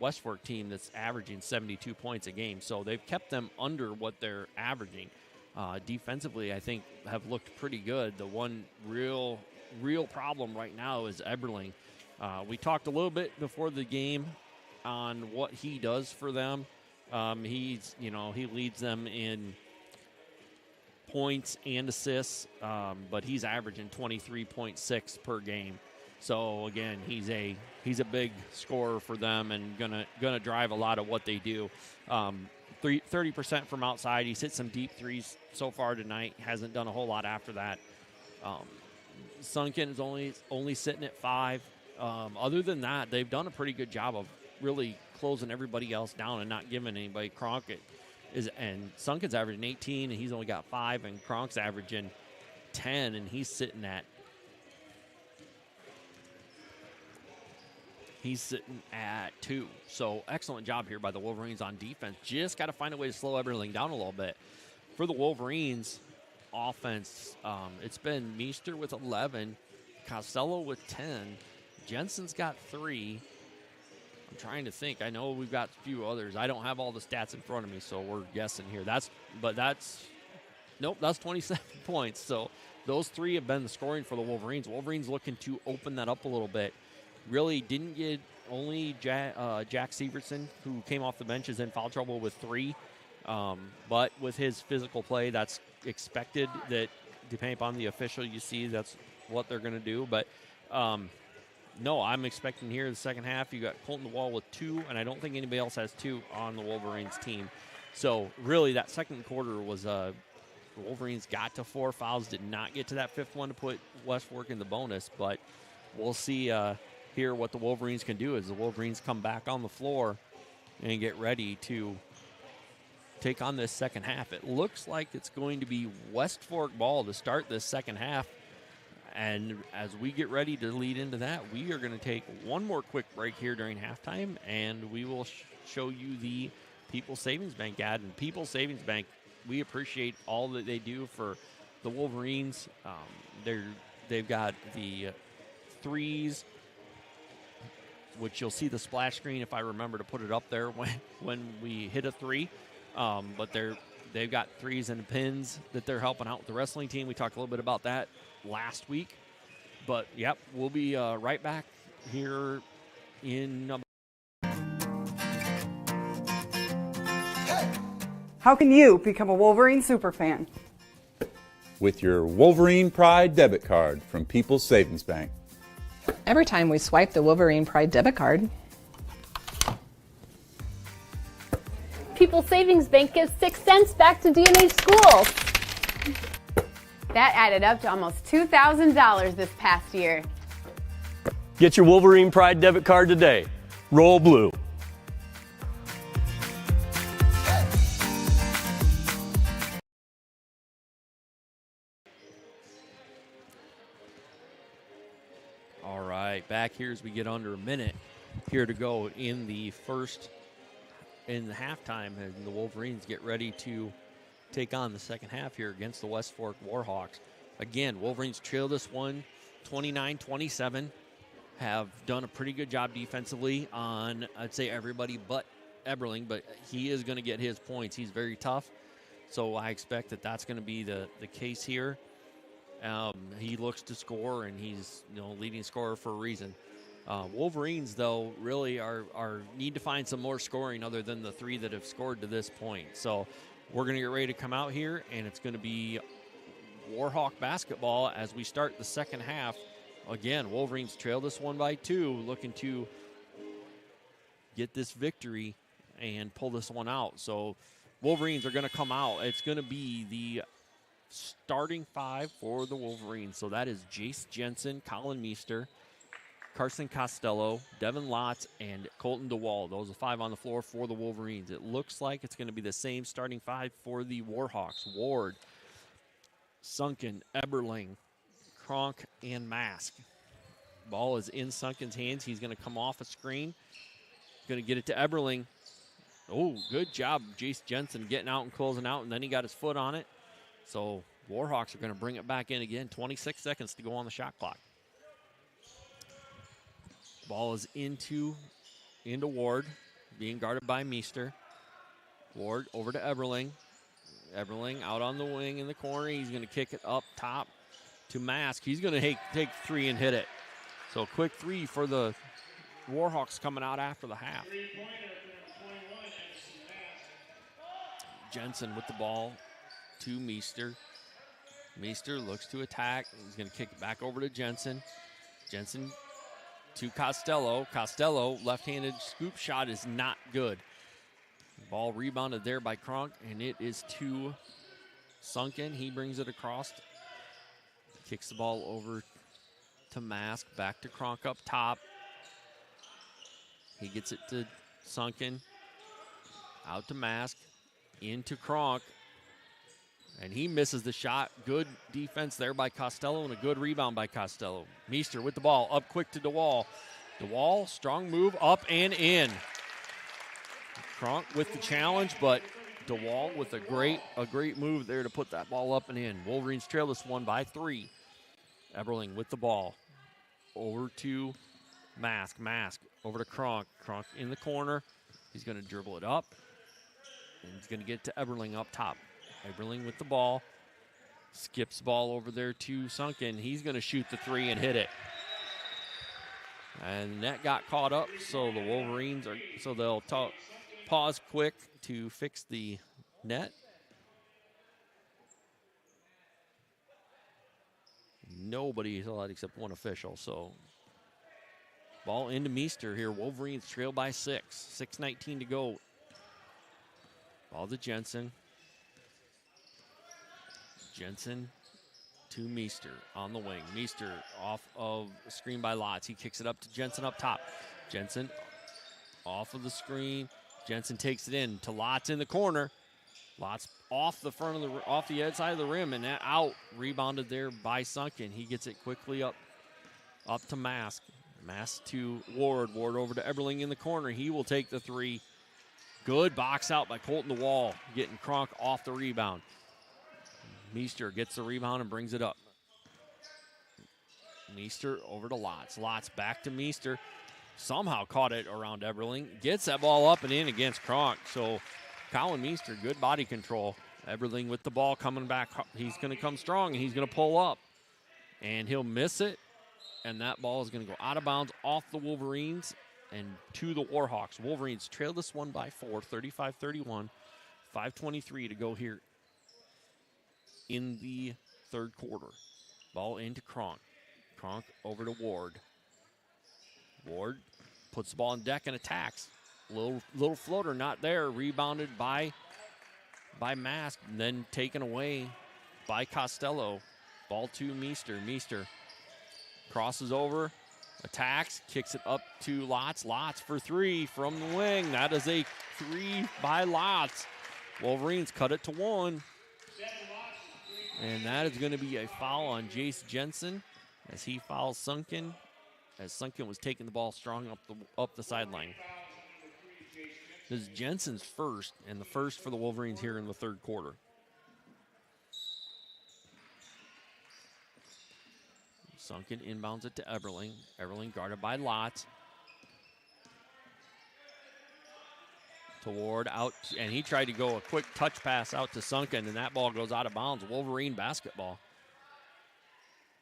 West Fork team that's averaging 72 points a game. So they've kept them under what they're averaging. Defensively, I think, have looked pretty good. The one real problem right now is Eberling. We talked a little bit before the game on what he does for them. He leads them in points and assists, but he's averaging 23.6 per game. So again, he's a big scorer for them and gonna drive a lot of what they do. 30% from outside. He's hit some deep threes so far tonight. Hasn't done a whole lot after that. Sunken is only sitting at 5. Other than that, they've done a pretty good job of really closing everybody else down and not giving anybody. And Sunken's averaging 18, and he's only got 5, and Kronk's averaging 10, and he's sitting at 2. So excellent job here by the Wolverines on defense. Just got to find a way to slow everything down a little bit. For the Wolverines offense, it's been Meester with 11, Costello with 10, Jensen's got 3. I'm trying to think. I know we've got a few others. I don't have all the stats in front of me, so we're guessing here. That's 27 points. So those 3 have been the scoring for the Wolverines. Wolverines looking to open that up a little bit. Really didn't get only Jack Severson, who came off the bench, is in foul trouble with 3. But with his physical play, that's expected. That depending upon the official you see, that's what they're going to do. But no, I'm expecting here in the second half, you got Colton DeWall with 2, and I don't think anybody else has 2 on the Wolverines team. So really that second quarter was the Wolverines got to 4 fouls, did not get to that 5th one to put West Fork in the bonus, but we'll see here what the Wolverines can do as the Wolverines come back on the floor and get ready to take on this second half. It looks like it's going to be West Fork ball to start this second half. And as we get ready to lead into that, we are going to take one more quick break here during halftime, and we will show you the People's Savings Bank ad. And People's Savings Bank, we appreciate all that they do for the Wolverines. They've got the threes, which you'll see the splash screen if I remember to put it up there when we hit a 3. But they've got threes and pins that they're helping out with the wrestling team. We talked a little bit about that last week. But, yep, we'll be right back here in How can you become a Wolverine superfan? With your Wolverine Pride debit card from People's Savings Bank. Every time we swipe the Wolverine Pride debit card, People's Savings Bank gives 6 cents back to D&H schools. That added up to almost $2,000 this past year. Get your Wolverine Pride debit card today. Roll blue. All right, back here as we get under a minute here to go in the halftime, and the Wolverines get ready to take on the second half here against the West Fork Warhawks. Again, Wolverines trail this one 29-27, have done a pretty good job defensively on, I'd say, everybody but Eberling, but he is going to get his points. He's very tough, so I expect that that's going to be the case here. He looks to score, and he's leading scorer for a reason. Wolverines, though, really are need to find some more scoring other than the 3 that have scored to this point. So we're going to get ready to come out here, and it's going to be Warhawk basketball as we start the second half. Again, Wolverines trail this one by 2, looking to get this victory and pull this one out. So Wolverines are going to come out. It's going to be the starting 5 for the Wolverines. So that is Jace Jensen, Colin Meester, Carson Costello, Devin Lotz, and Colton DeWall. Those are 5 on the floor for the Wolverines. It looks like it's going to be the same starting 5 for the Warhawks. Ward, Sunken, Eberling, Kronk, and Mask. Ball is in Sunken's hands. He's going to come off a screen. Going to get it to Eberling. Oh, good job, Jace Jensen getting out and closing out, and then he got his foot on it. So Warhawks are going to bring it back in again. 26 seconds to go on the shot clock. Ball is into Ward, being guarded by Meester. Ward over to Eberling. Eberling out on the wing in the corner. He's going to kick it up top to Mask. He's going to take 3 and hit it. So quick 3 for the Warhawks coming out after the half. Jensen with the ball to Meester. Meester looks to attack. He's going to kick it back over to Jensen. Jensen to Costello. Costello, left-handed scoop shot is not good. Ball rebounded there by Kronk, and it is to Sunken. He brings it across. Kicks the ball over to Mask. Back to Kronk up top. He gets it to Sunken. Out to Mask. Into Kronk. And he misses the shot. Good defense there by Costello and a good rebound by Costello. Meester with the ball. Up quick to DeWall. DeWall, strong move, up and in. Kronk with the challenge, but DeWall with a great move there to put that ball up and in. Wolverines trail this one by 3. Eberling with the ball. Over to Mask. Mask over to Kronk. Kronk in the corner. He's going to dribble it up. And he's going to get to Eberling up top. Eberling with the ball. Skips the ball over there to Sunken. He's going to shoot the 3 and hit it. And the net got caught up, so the Wolverines they'll pause quick to fix the net. Nobody saw that except one official, so ball into Meester here. Wolverines trail by 6. 6:19 to go. Ball to Jensen. Jensen to Meester on the wing. Meester off of a screen by Lotz. He kicks it up to Jensen up top. Jensen off of the screen. Jensen takes it in to Lotz in the corner. Lotz off the outside of the rim and that out. Rebounded there by Sunken. He gets it quickly up to Mask. Mask to Ward. Ward over to Eberling in the corner. He will take the 3. Good box out by Colton DeWall, getting Kronk off the rebound. Meester gets the rebound and brings it up. Meester over to Lotz. Lotz back to Meester. Somehow caught it around Eberling. Gets that ball up and in against Kronk. So Colin Meester, good body control. Eberling with the ball coming back. He's going to come strong and he's going to pull up. And he'll miss it. And that ball is going to go out of bounds off the Wolverines and to the Warhawks. Wolverines trail this one by 4, 35-31. 5:23 to go here in the third quarter. Ball into Kronk. Kronk over to Ward. Ward puts the ball on deck and attacks. Little floater not there. Rebounded by Mask, and then taken away by Costello. Ball to Meester. Meester crosses over, attacks, kicks it up to Lotz. Lotz for three from the wing. That is a three by Lotz. Wolverines cut it to one. And that is going to be a foul on Jace Jensen as he fouls Sunken, as Sunken was taking the ball strong up the sideline. This is Jensen's first, and the first for the Wolverines here in the third quarter. Sunken inbounds it to Eberling. Eberling guarded by Lotz. To Ward out, and he tried to go a quick touch pass out to Sunken, and that ball goes out of bounds. Wolverine basketball.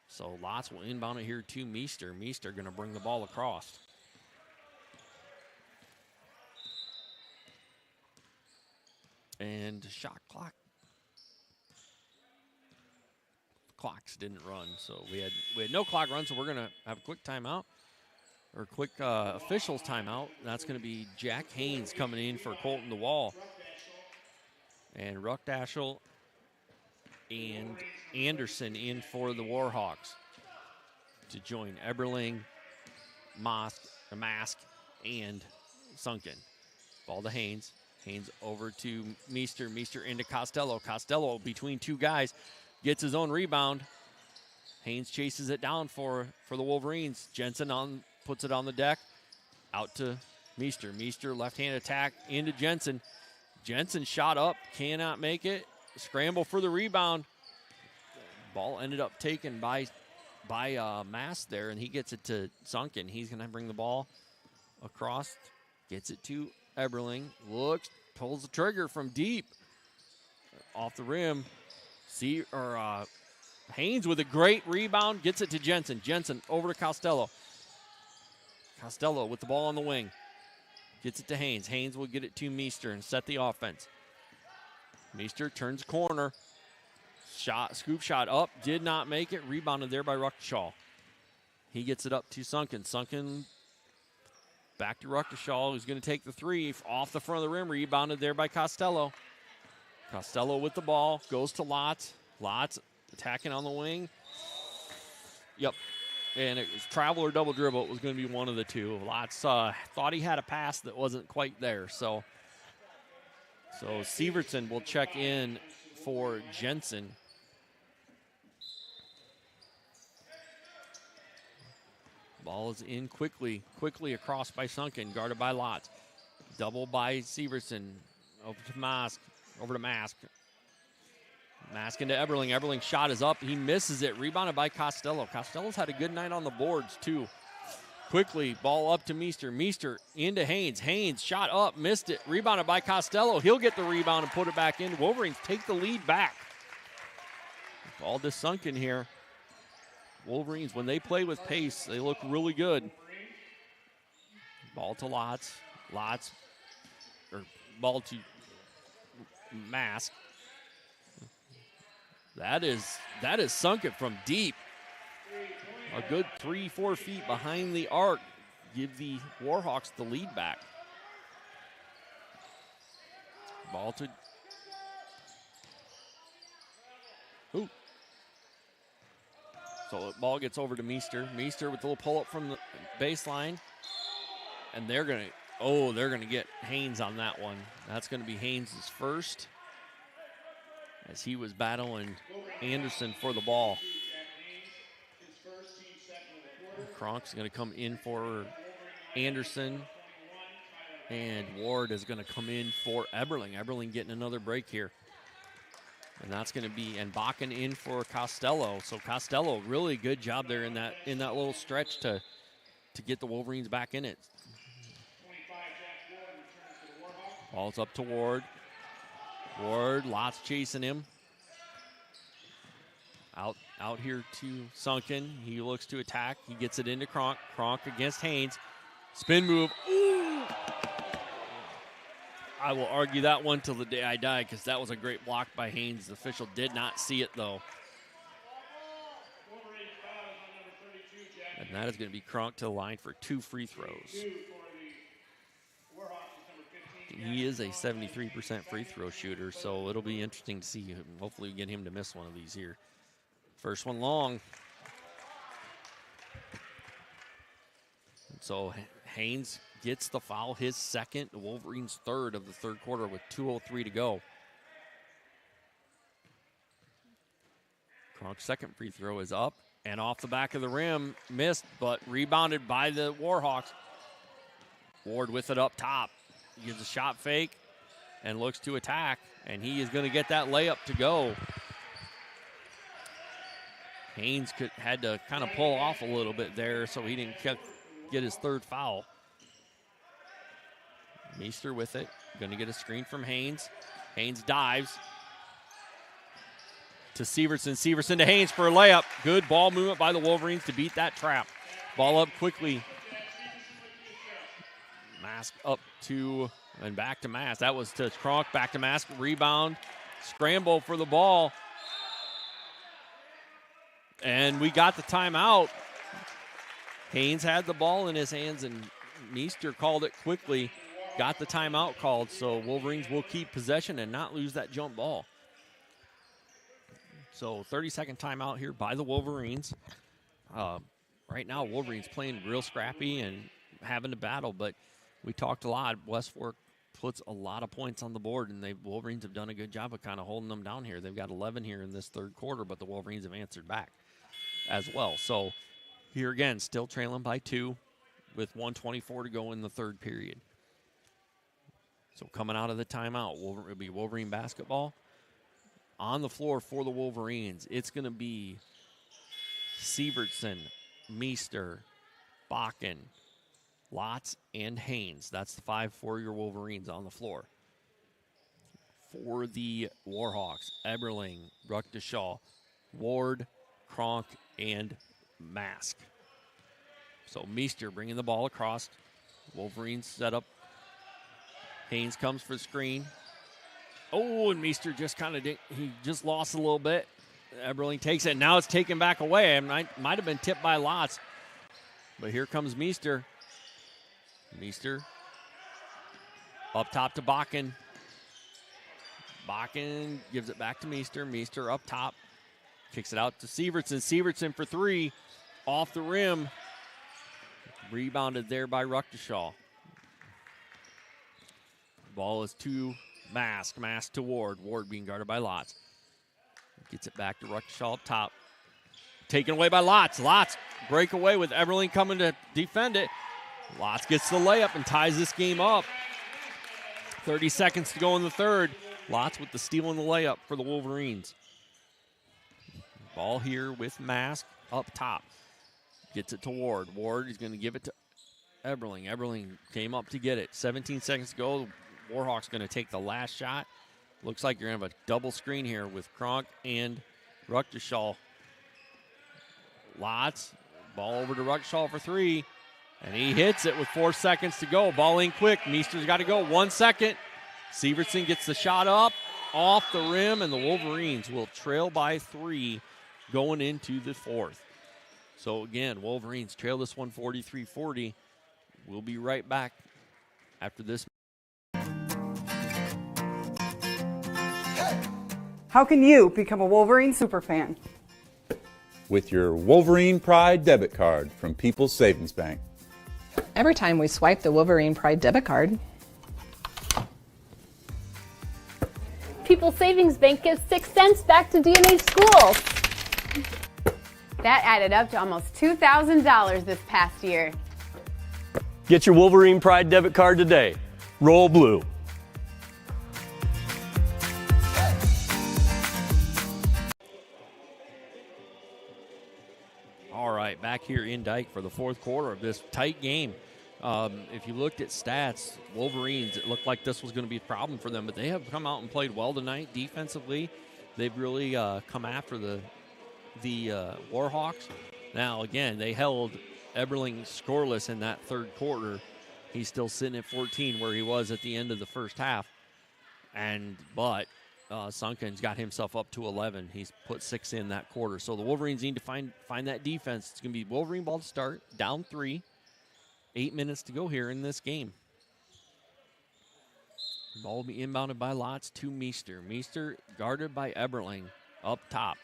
So Lotz will inbound it here to Meester. Meester going to bring the ball across. And shot clock. Clocks didn't run, so we had no clock run, so we're going to have a quick timeout. Or quick officials timeout. That's going to be Jack Haynes coming in for Colton DeWall. And Ruckdashel and Anderson in for the Warhawks to join Eberling, Mask, and Sunken. Ball to Haynes. Haynes over to Meester. Meester into Costello. Costello between two guys gets his own rebound. Haynes chases it down for the Wolverines. Jensen puts it on the deck. Out to Meester. Meester left-hand attack into Jensen. Jensen shot up, cannot make it. Scramble for the rebound. Ball ended up taken by Mass there, and he gets it to Sunken. He's going to bring the ball across. Gets it to Eberling. Looks, pulls the trigger from deep. Off the rim. Haynes with a great rebound. Gets it to Jensen. Jensen over to Costello. Costello with the ball on the wing. Gets it to Haynes. Haynes will get it to Meester and set the offense. Meester turns corner. Scoop shot up. Did not make it. Rebounded there by Ruckdashel. He gets it up to Sunken. Sunken back to Ruckdashel, who's going to take the three off the front of the rim. Rebounded there by Costello. Costello with the ball. Goes to Lotz. Lotz attacking on the wing. Yep. And it was travel or double dribble. It was going to be one of the two. Lotz thought he had a pass that wasn't quite there. So Severson will check in for Jensen. Ball is in quickly across by Sunken, guarded by Lotz. Double by Severson. Over to Mask. Mask into Eberling. Eberling's shot is up. He misses it. Rebounded by Costello. Costello's had a good night on the boards, too. Quickly, ball up to Meester. Meester into Haynes. Haynes shot up, missed it. Rebounded by Costello. He'll get the rebound and put it back in. Wolverines take the lead back. Ball to Sunken here. Wolverines, when they play with pace, they look really good. Ball to Lotz. Ball to Mask. That is Sunken from deep. A good 3-4 feet behind the arc. Give the Warhawks the lead back. Ball to who? So the ball gets over to Meester. Meester with a little pull-up from the baseline. And they're going to get Haynes on that one. That's going to be Haynes' first, as he was battling Anderson for the ball. Kronk's going to come in for Anderson. And Ward is going to come in for Eberling. Eberling getting another break here. And that's going to be, and Bakken in for Costello. So Costello, really good job there in that little stretch to get the Wolverines back in it. Ball's up to Ward. Lotz chasing him. Out here to Sunken. He looks to attack. He gets it into Kronk. Kronk against Haynes. Spin move. Ooh! I will argue that one till the day I die, because that was a great block by Haynes. The official did not see it, though. And that is going to be Kronk to the line for 2 free throws. he is a 73% free throw shooter, so it'll be interesting to see him. Hopefully we get him to miss one of these here. First one long. So Haynes gets the foul, his second, the Wolverines' third of the third quarter with 2:03 to go. Kronk's second free throw is up and off the back of the rim, missed, but rebounded by the Warhawks. Ward with it up top. Gives a shot fake and looks to attack, and he is going to get that layup to go. Haynes had to kind of pull off a little bit there so he didn't get his third foul. Meester with it, going to get a screen from Haynes. Haynes dives to Severson. Severson to Haynes for a layup. Good ball movement by the Wolverines to beat that trap. Ball up quickly. Mask up to and back to Mask. That was to Kronk, back to Mask. Rebound, scramble for the ball. And we got the timeout. Haynes had the ball in his hands, and Meester called it quickly. Got the timeout called, so Wolverines will keep possession and not lose that jump ball. So 30-second timeout here by the Wolverines. Right now, Wolverines playing real scrappy and having to battle, but we talked a lot. West Fork puts a lot of points on the board, and Wolverines have done a good job of kind of holding them down here. They've got 11 here in this third quarter, but the Wolverines have answered back as well. So here again, still trailing by 2 with 1:24 to go in the third period. So coming out of the timeout, it'll be Wolverine basketball. On the floor for the Wolverines, it's going to be Severson, Meester, Bakken, Lotz, and Haynes. That's the 5 for-year Wolverines on the floor. For the Warhawks, Eberling, Ruckdeshaw, Ward, Kronk, and Mask. So Meester bringing the ball across. Wolverines set up. Haynes comes for the screen. Oh, and Meester just he just lost a little bit. Eberling takes it. Now it's taken back away. It might have been tipped by Lotz. But here comes Meester. Meester up top to Bakken. Bakken gives it back to Meester. Meester up top. Kicks it out to Severson. Severson for 3. Off the rim. Rebounded there by Ruckdeshaw. Ball is to Mask. Mask to Ward. Ward being guarded by Lotz. Gets it back to Ruckdeshaw up top. Taken away by Lotz. Lotz breakaway with Eberling coming to defend it. Lotz gets the layup and ties this game up. 30 seconds to go in the third. Lotz with the steal and the layup for the Wolverines. Ball here with Mask up top. Gets it to Ward. Ward is going to give it to Eberling. Eberling came up to get it. 17 seconds to go. Warhawks going to take the last shot. Looks like you're going to have a double screen here with Kronk and Ruckdeshaw. Lotz, ball over to Ruckdeshaw for 3. And he hits it with 4 seconds to go. Ball in quick. Meester's got to go. 1 second. Severson gets the shot up off the rim, and the Wolverines will trail by 3 going into the fourth. So again, Wolverines trail this one 43-40. We'll be right back after this. How can you become a Wolverine superfan? With your Wolverine Pride debit card from People's Savings Bank. Every time we swipe the Wolverine Pride debit card, People's Savings Bank gives 6 cents back to D&H schools. That added up to almost $2,000 this past year. Get your Wolverine Pride debit card today. Roll blue. All right, back here in Dike for the fourth quarter of this tight game. If you looked at stats, Wolverines, it looked like this was going to be a problem for them, but they have come out and played well tonight defensively. They've really come after the Warhawks. Now, again, they held Eberling scoreless in that third quarter. He's still sitting at 14 where he was at the end of the first half. But Sunken's got himself up to 11. He's put 6 in that quarter. So the Wolverines need to find that defense. It's going to be Wolverine ball to start, down 3. 8 minutes to go here in this game. Ball will be inbounded by Lotz to Meester. Meester guarded by Eberling up top.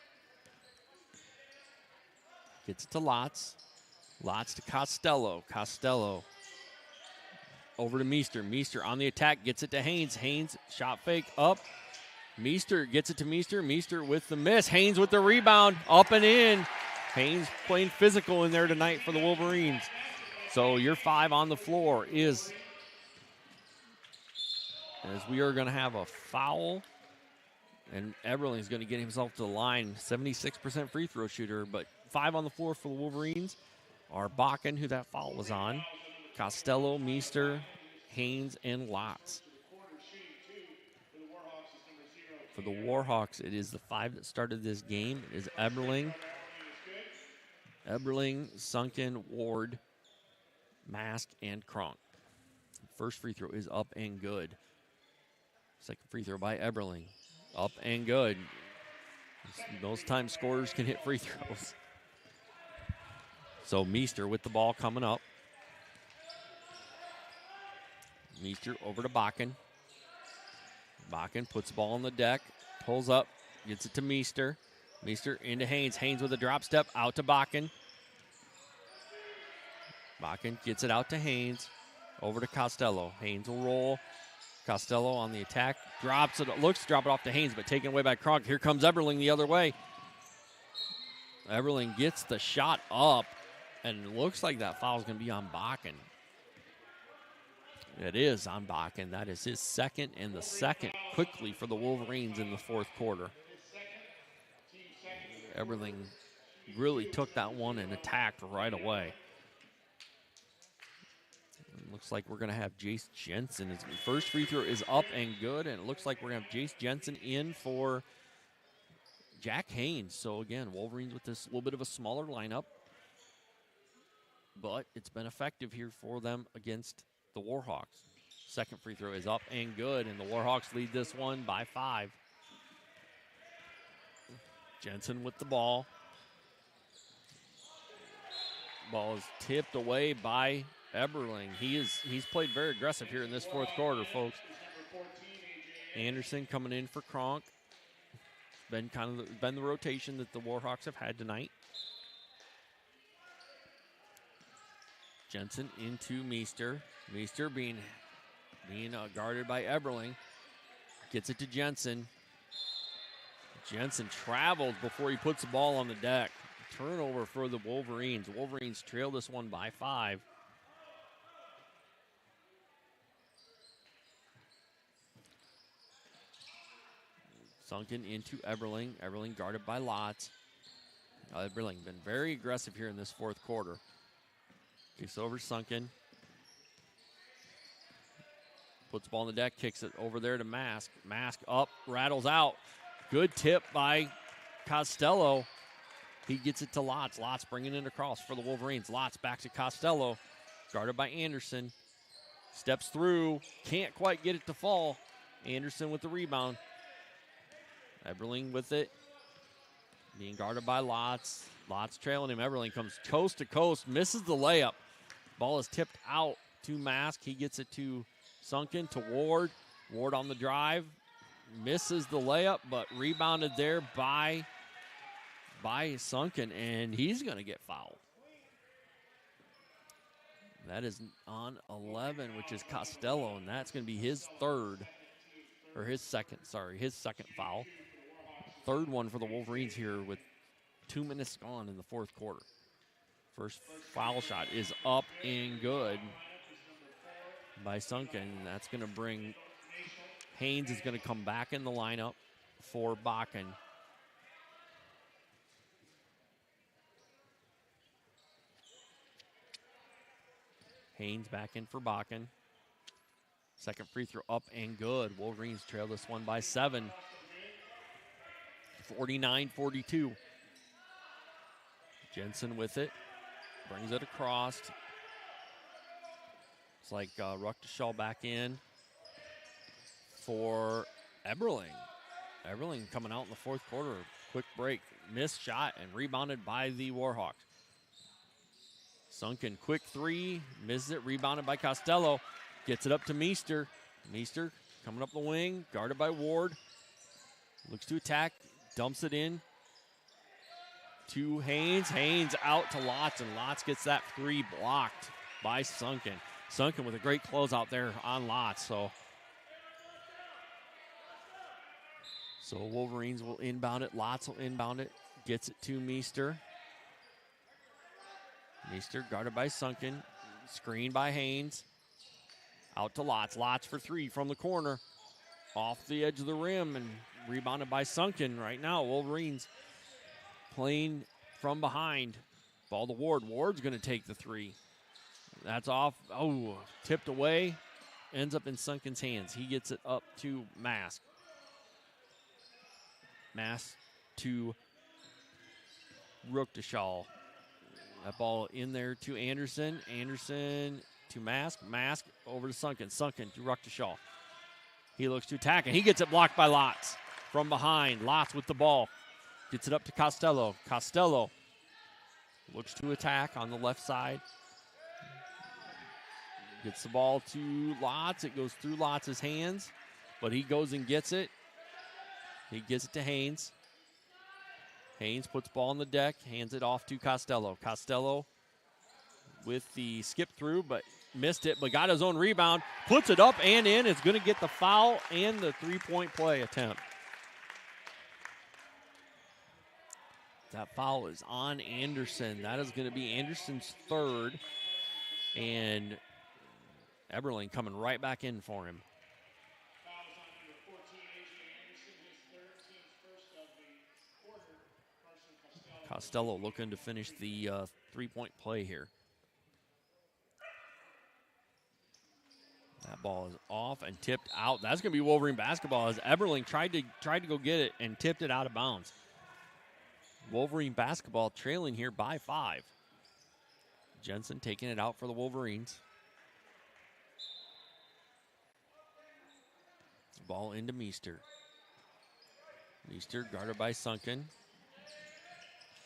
Gets it to Lotz. Lotz to Costello. Costello over to Meester. Meester on the attack. Gets it to Haynes. Haynes shot fake up. Meester gets it to Meester. Meester with the miss. Haynes with the rebound. Up and in. Haynes playing physical in there tonight for the Wolverines. So your 5 on the floor is, as we are going to have a foul, and Eberling is going to get himself to the line. 76% free throw shooter, but 5 on the floor for the Wolverines are Bakken, who that foul was on, Costello, Meester, Haynes, and Lotz. For the Warhawks, it is the 5 that started this game. It is Eberling, Sunken, Ward, Mask, and Kronk. First free throw is up and good. Second free throw by Eberling. Up and good. Most times scorers can hit free throws. So Meester with the ball coming up. Meester over to Bakken. Bakken puts the ball on the deck, pulls up, gets it to Meester. Meester into Haynes. Haynes with a drop step out to Bakken. Bakken gets it out to Haynes. Over to Costello. Haynes will roll. Costello on the attack. Drops it. Looks to drop it off to Haynes, but taken away by Kronk. Here comes Eberling the other way. Eberling gets the shot up, and it looks like that foul is going to be on Bakken. It is on Bakken. That is his second, and the second quickly for the Wolverines in the fourth quarter. Eberling really took that one and attacked right away. Looks like we're going to have Jace Jensen. His first free throw is up and good, and it looks like we're going to have Jace Jensen in for Jack Haynes. So, again, Wolverines with this little bit of a smaller lineup, but it's been effective here for them against the Warhawks. Second free throw is up and good, and the Warhawks lead this one by 5. Jensen with the ball. Ball is tipped away by Eberling. He's played very aggressive here in this fourth quarter, folks. Anderson coming in for Kronk. Been the rotation that the Warhawks have had tonight. Jensen into Meester. Meester being guarded by Eberling. Gets it to Jensen. Jensen travels before he puts the ball on the deck. Turnover for the Wolverines. Wolverines trail this one by 5. Sunken into Eberling. Eberling guarded by Lotz. Eberling been very aggressive here in this fourth quarter. Kicks over Sunken. Puts the ball on the deck, kicks it over there to Mask. Mask up, rattles out. Good tip by Costello. He gets it to Lotz. Lotz bringing it across for the Wolverines. Lotz back to Costello. Guarded by Anderson. Steps through. Can't quite get it to fall. Anderson with the rebound. Eberling with it. Being guarded by Lotz. Lotz trailing him. Eberling comes coast to coast. Misses the layup. Ball is tipped out to Mask. He gets it to Sunken to Ward. Ward on the drive. Misses the layup, but rebounded there by Sunken, and he's going to get fouled. That is on 11, which is Costello, and that's going to be his second foul. Third one for the Wolverines here with 2 minutes gone in the fourth quarter. First foul shot is up and good by Sunken. That's going to bring Haynes is going to come back in the lineup for Bakken. Haynes back in for Bakken. Second free throw up and good. Wolverines trail this one by 7. 49-42. Jensen with it. Brings it across. It's like Ruckdashall back in for Eberling. Eberling coming out in the fourth quarter. Quick break. Missed shot and rebounded by the Warhawks. Sunken quick three. Misses it. Rebounded by Costello. Gets it up to Meester. Meester coming up the wing, guarded by Ward. Looks to attack, dumps it in to Haynes. Haynes out to Lotz, and Lotz gets that three blocked by Sunken. Sunken with a great closeout there on Lotz. So Wolverines will inbound it. Lotz will inbound it. Gets it to Meester. Meester guarded by Sunken. Screened by Haynes. Out to Lotz. Lotz for three from the corner. Off the edge of the rim and rebounded by Sunken. Right now, Wolverines playing from behind. Ball to Ward. Ward's going to take the three. That's off. Oh, tipped away. Ends up in Sunken's hands. He gets it up to Mask. Mask to Ruchteshall. That ball in there to Anderson. Anderson to Mask. Mask over to Sunken. Sunken to Ruchteshall. He looks to attack, and he gets it blocked by Lotz from behind. Lotz with the ball. Gets it up to Costello. Costello looks to attack on the left side. Gets the ball to Lotz. It goes through Lotz's hands, but he goes and gets it. He gets it to Haynes. Haynes puts ball on the deck, hands it off to Costello. Costello with the skip through, but missed it, but got his own rebound. Puts it up and in. It's going to get the foul and the three-point play attempt. That foul is on Anderson. That is going to be Anderson's third. And Eberling coming right back in for him. Fouls on number 14, A.J. Anderson, his third, team's first of the quarter. Carson Costello looking to finish the three-point play here. That ball is off and tipped out. That's going to be Wolverine basketball as Eberling tried to go get it and tipped it out of bounds. Wolverine basketball trailing here by 5. Jensen taking it out for the Wolverines. Ball into Meester. Meester guarded by Sunken.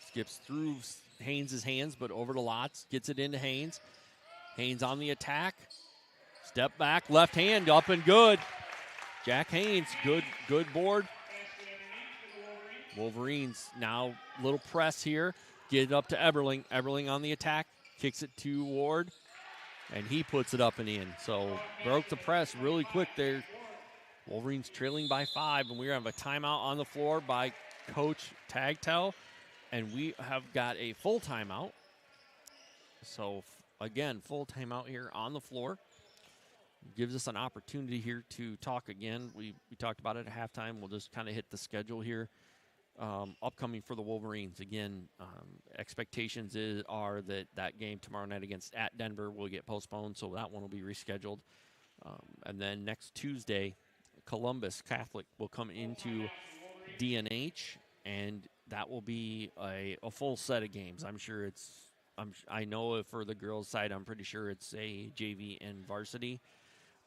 Skips through Haynes' hands, but over to Lotz. Gets it into Haynes. Haynes on the attack. Step back, left hand, up and good. Jack Haynes, good board. Wolverines now little press here. Get it up to Eberling. Eberling on the attack. Kicks it to Ward. And he puts it up and in. So broke the press really quick there. Wolverines trailing by 5. And we have a timeout on the floor by Coach Tagtel. And we have got a full timeout. So, again, full timeout here on the floor. Gives us an opportunity here to talk again. We talked about it at halftime. We'll just kind of hit the schedule here. Upcoming for the Wolverines. Again, expectations are that game tomorrow night against at Denver will get postponed, so that one will be rescheduled. And then next Tuesday, Columbus Catholic will come into DNH, and that will be a full set of games. I'm sure I know for the girls' side, I'm pretty sure it's a JV and varsity.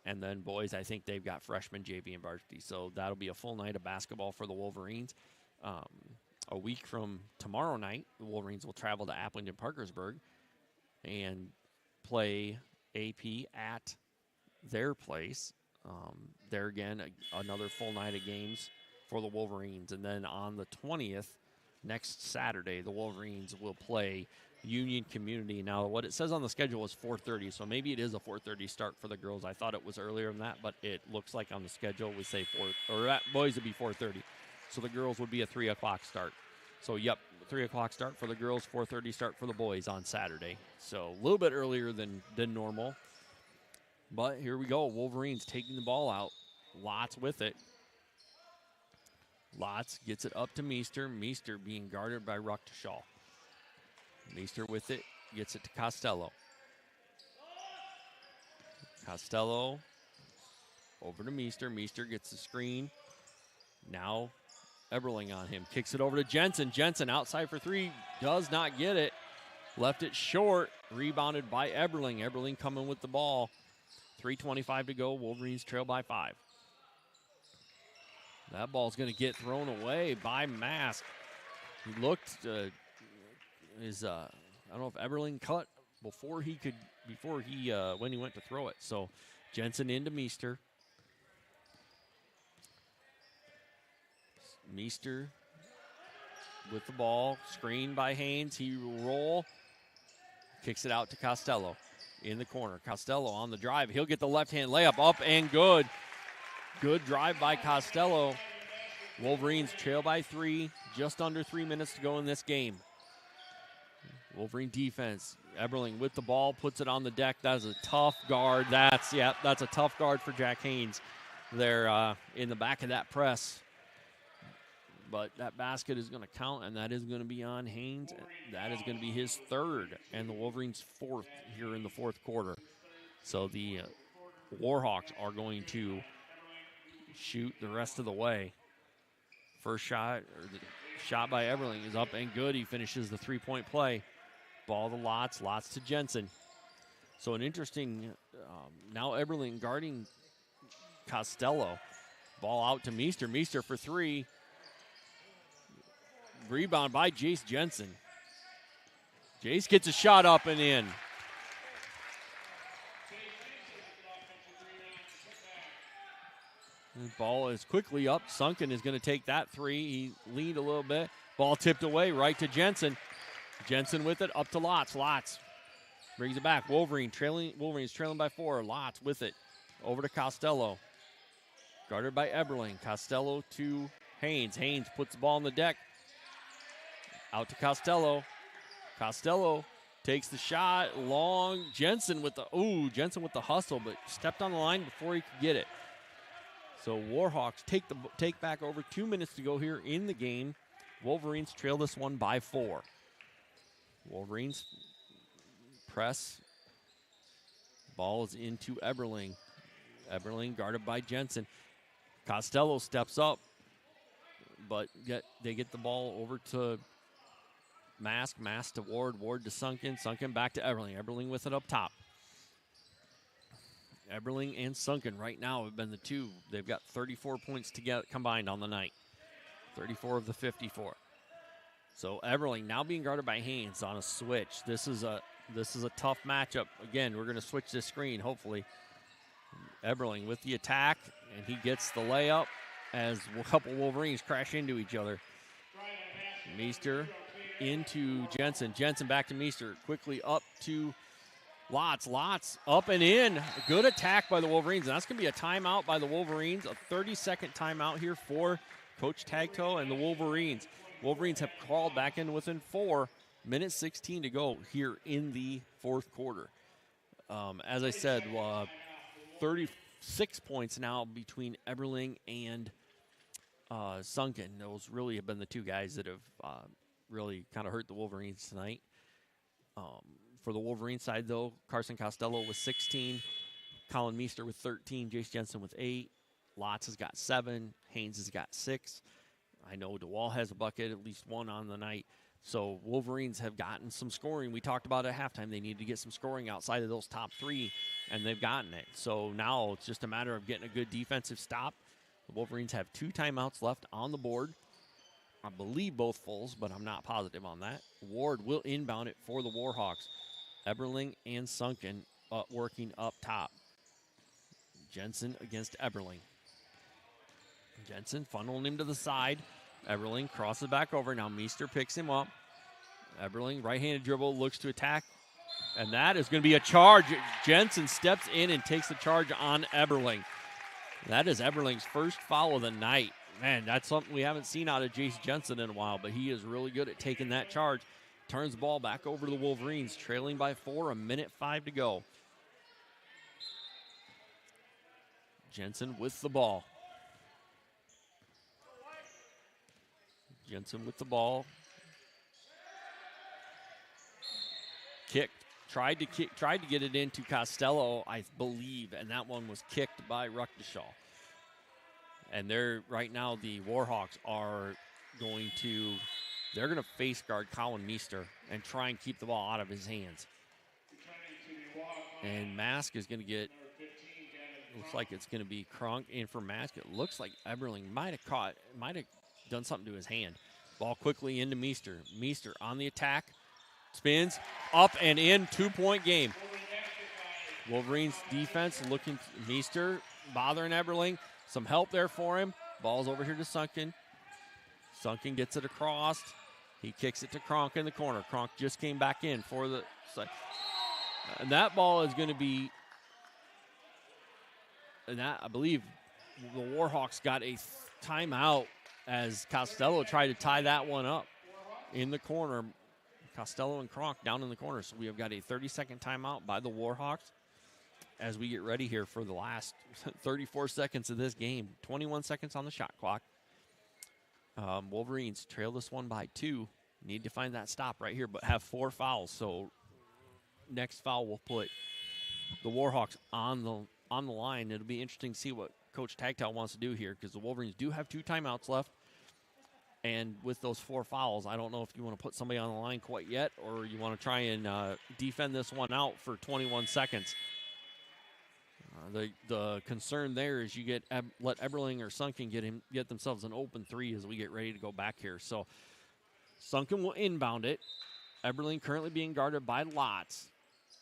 And then boys, I think they've got freshman, JV, and varsity. So that'll be a full night of basketball for the Wolverines. A week from tomorrow night, the Wolverines will travel to Applington-Parkersburg and play AP at their place. There again, another full night of games for the Wolverines. And then on the 20th, next Saturday, the Wolverines will play Union Community. Now, what it says on the schedule is 4:30, so maybe it is a 4:30 start for the girls. I thought it was earlier than that, but it looks like on the schedule we say boys would be 4:30. So the girls would be a 3 o'clock start. So, 3 o'clock start for the girls, 4:30 start for the boys on Saturday. So a little bit earlier than normal. But here we go. Wolverines taking the ball out. Lotz with it. Lotz gets it up to Meester. Meester being guarded by Ruchteshall. Meester with it. Gets it to Costello. Costello over to Meester. Meester gets the screen. Now Eberling on him. Kicks it over to Jensen. Jensen outside for 3. Does not get it. Left it short. Rebounded by Eberling. Eberling coming with the ball. 3:25 to go. Wolverines trail by 5. That ball's going to get thrown away by Mask. He looked, I don't know if Eberling cut when he went to throw it. So Jensen into Meester. Meester with the ball, screened by Haynes. He will roll, kicks it out to Costello in the corner. Costello on the drive. He'll get the left-hand layup up and good. Good drive by Costello. Wolverines trail by 3, just under 3 minutes to go in this game. Wolverine defense. Eberling with the ball, puts it on the deck. That is a tough guard. That's a tough guard for Jack Haynes there in the back of that press. But that basket is going to count, and that is going to be on Haynes. That is going to be his 3rd, and the Wolverines' 4th here in the 4th quarter. So the Warhawks are going to shoot the rest of the way. First shot, or the shot by Eberling is up and good. He finishes the 3-point play. Ball to Lotz, Lotz to Jensen. So an interesting, now Eberling guarding Costello. Ball out to Meester. Meester for 3. Rebound by Jace Jensen. Jace gets a shot up and in. The ball is quickly up. Sunken is going to take that 3. He leaned a little bit. Ball tipped away right to Jensen. Jensen with it up to Lotz. Lotz brings it back. Wolverines trailing by 4. Lotz with it over to Costello. Guarded by Eberling. Costello to Haynes. Haynes puts the ball on the deck. Out to Costello. Costello takes the shot. Long. Jensen with the hustle, but stepped on the line before he could get it. So Warhawks take back over 2 minutes to go here in the game. Wolverines trail this one by 4. Wolverines press. Ball is into Eberling. Eberling guarded by Jensen. Costello steps up, but they get the ball over to Mask to Ward, Ward to Sunken back to Eberling. Eberling with it up top. Eberling and Sunken right now have been the 2. They've got 34 points together combined on the night. 34 of the 54. So Eberling now being guarded by Haynes on a switch. This is a tough matchup. Again, we're going to switch this screen, hopefully. Eberling with the attack, and he gets the layup as a couple Wolverines crash into each other. Meester into Jensen. Jensen back to Meester. Quickly up to Lotz. Lotz up and in. Good attack by the Wolverines. And that's going to be a timeout by the Wolverines. A 30-second timeout here for Coach Tagtoe and the Wolverines. Wolverines have crawled back in within 4. Minute 16 to go here in the 4th quarter. As I said, 36 points now between Eberling and Sunken. Those really have been the 2 guys that have really kind of hurt the Wolverines tonight. For the Wolverine side, though, Carson Costello with 16, Colin Meester with 13, Jace Jensen with 8, Lotz has got 7, Haynes has got 6. I know DeWall has a bucket, at least 1 on the night. So Wolverines have gotten some scoring. We talked about at halftime they needed to get some scoring outside of those top 3, and they've gotten it. So now it's just a matter of getting a good defensive stop. The Wolverines have 2 timeouts left on the board. I believe both fulls, but I'm not positive on that. Ward will inbound it for the Warhawks. Eberling and Sunken working up top. Jensen against Eberling. Jensen funneling him to the side. Eberling crosses back over. Now Meester picks him up. Eberling, right-handed dribble, looks to attack. And that is going to be a charge. Jensen steps in and takes the charge on Eberling. That is Eberling's first foul of the night. Man, that's something we haven't seen out of Jace Jensen in a while, but he is really good at taking that charge. Turns the ball back over to the Wolverines, trailing by 4, 1:05 to go. Jensen with the ball. Jensen with the ball. Kicked. Tried to get it into Costello, I believe, and that one was kicked by Ruckdeshaw. And they're right now the Warhawks are going to face guard Colin Meester and try and keep the ball out of his hands. And Mask is going to get, looks like it's going to be Kronk in for Mask. It looks like Eberling might have done something to his hand. Ball quickly into Meester. Meester on the attack. Spins up and in, 2-point game. Wolverines defense looking, Meester bothering Eberling. Some help there for him. Ball's over here to Sunken. Sunken gets it across. He kicks it to Kronk in the corner. Kronk just came back in for the and that ball is going to be, and that I believe the Warhawks got a timeout as Costello tried to tie that one up in the corner. Costello and Kronk down in the corner. So we have got a 30-second timeout by the Warhawks as we get ready here for the last 34 seconds of this game. 21 seconds on the shot clock. Wolverines trail this one by 2. Need to find that stop right here, but have 4 fouls. So next foul will put the Warhawks on the line. It'll be interesting to see what Coach Tagtow wants to do here, because the Wolverines do have 2 timeouts left. And with those 4 fouls, I don't know if you want to put somebody on the line quite yet, or you want to try and defend this one out for 21 seconds. The concern there is you let Eberling or Sunken get themselves an open 3 as we get ready to go back here. So Sunken will inbound it. Eberling currently being guarded by Lotz.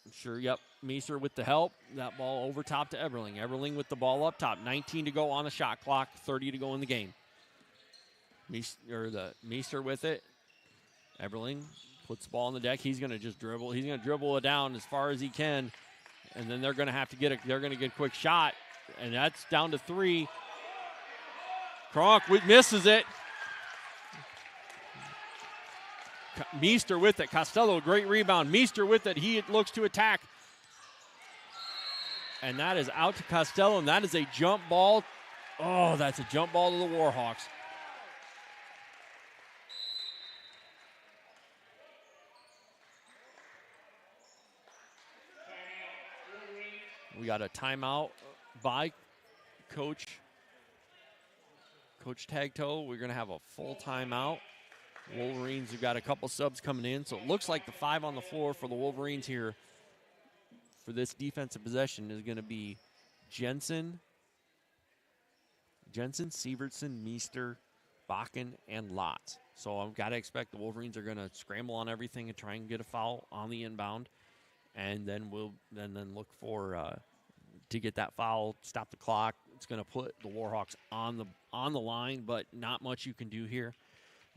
I'm sure, yep, Meeser with the help. That ball over top to Eberling. Eberling with the ball up top. 19 to go on the shot clock. 30 to go in the game. Meeser with it. Eberling puts the ball on the deck. He's going to just dribble. He's going to dribble it down as far as he can. And then they're going to have to get a quick shot. And that's down to 3. Kronk misses it. Meester with it. Costello, great rebound. Meester with it. He looks to attack. And that is out to Costello, and that is a jump ball. Oh, that's a jump ball to the Warhawks. We got a timeout by Coach Tagtow. We're going to have a full timeout. Wolverines have got a couple subs coming in, so it looks like the 5 on the floor for the Wolverines here for this defensive possession is going to be Jensen, Sievertson, Meester, Bakken, and Lotz. So I've got to expect the Wolverines are going to scramble on everything and try and get a foul on the inbound, and then we'll then look for to get that foul, stop the clock. It's going to put the Warhawks on the line, but not much you can do here.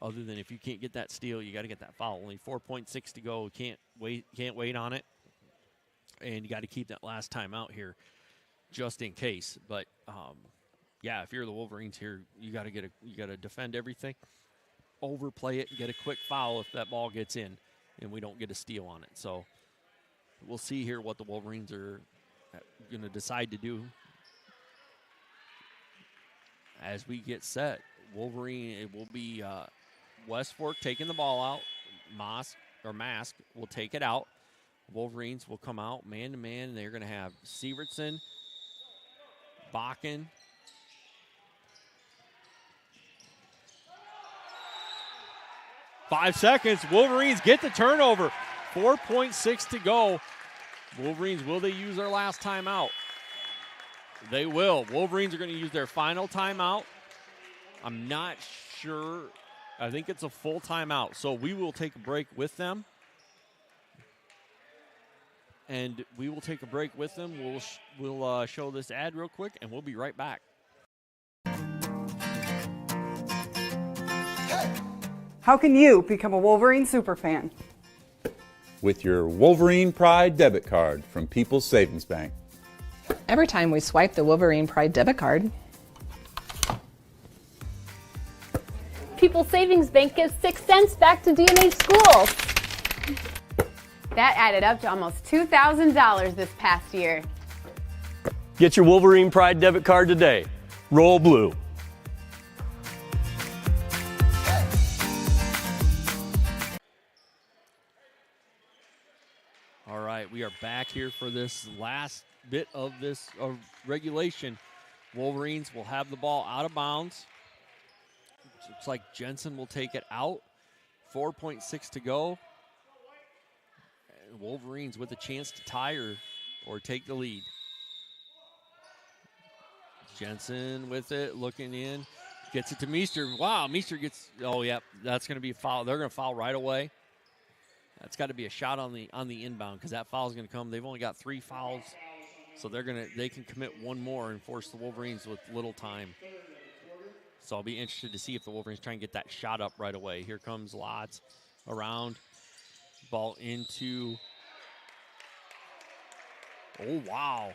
Other than if you can't get that steal, you got to get that foul. Only 4.6 to go. Can't wait on it, and you got to keep that last time out here, just in case. But yeah, if you're the Wolverines here, you got to defend everything, overplay it, and get a quick foul if that ball gets in, and we don't get a steal on it. So we'll see here what the Wolverines are going to decide to do as we get set. Wolverine, it will be West Fork taking the ball out. Mask will take it out. Wolverines will come out man-to-man. They're going to have Sievertson, Bakken, Five seconds. Wolverines get the turnover. 4.6 to go. Wolverines, will they use their last timeout? They will. Wolverines are going to use their final timeout. I'm not sure. I think it's a full timeout. So we will take a break with them. And we will take a break with them. We'll show this ad real quick, and we'll be right back. How can you become a Wolverine superfan? With your Wolverine Pride debit card from People's Savings Bank. Every time we swipe the Wolverine Pride debit card, People's Savings Bank gives 6 cents back to D&H schools. That added up to almost $2,000 this past year. Get your Wolverine Pride debit card today. Roll blue. All right, we are back here for this last bit of this regulation. Wolverines will have the ball out of bounds. Looks like Jensen will take it out. 4.6 to go. Wolverines with a chance to tie or take the lead. Jensen with it, looking in. Gets it to Meester. Wow, Meester gets, oh, yeah, that's going to be a foul. They're going to foul right away. That's got to be a shot on the inbound because that foul is going to come. They've only got 3 fouls, so they can commit one more and force the Wolverines with little time. So I'll be interested to see if the Wolverines try and get that shot up right away. Here comes Lotz around. Ball into. Oh, wow.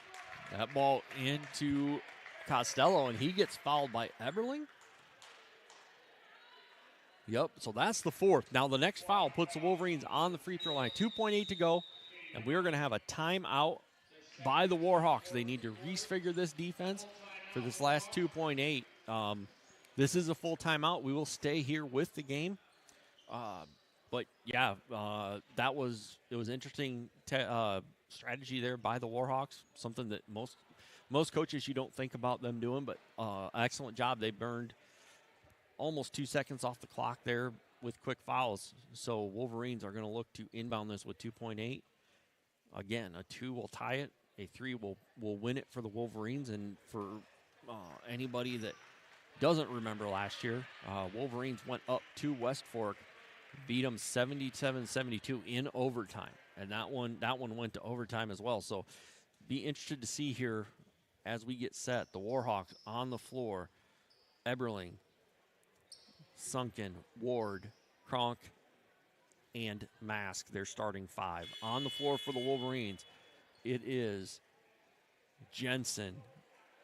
That ball into Costello, and he gets fouled by Eberling. Yep, so that's the fourth. Now the next foul puts the Wolverines on the free throw line. 2:8 to go, and we are going to have a timeout by the Warhawks. They need to refigure this defense for this last 2.8. This is a full timeout. We will stay here with the game. But, yeah, it was interesting strategy there by the Warhawks, something that most coaches you don't think about them doing, but excellent job. They burned almost 2 seconds off the clock there with quick fouls. So Wolverines are going to look to inbound this with 2.8. Again, a 2 will tie it. A 3 will win it for the Wolverines. And for anybody that doesn't remember last year, Wolverines went up to West Fork, beat them 77-72 in overtime. And that one went to overtime as well. So be interested to see here as we get set. The Warhawks on the floor. Eberling, Sunken, Ward, Kronk, and Mask. They're starting 5. On the floor for the Wolverines, it is Jensen,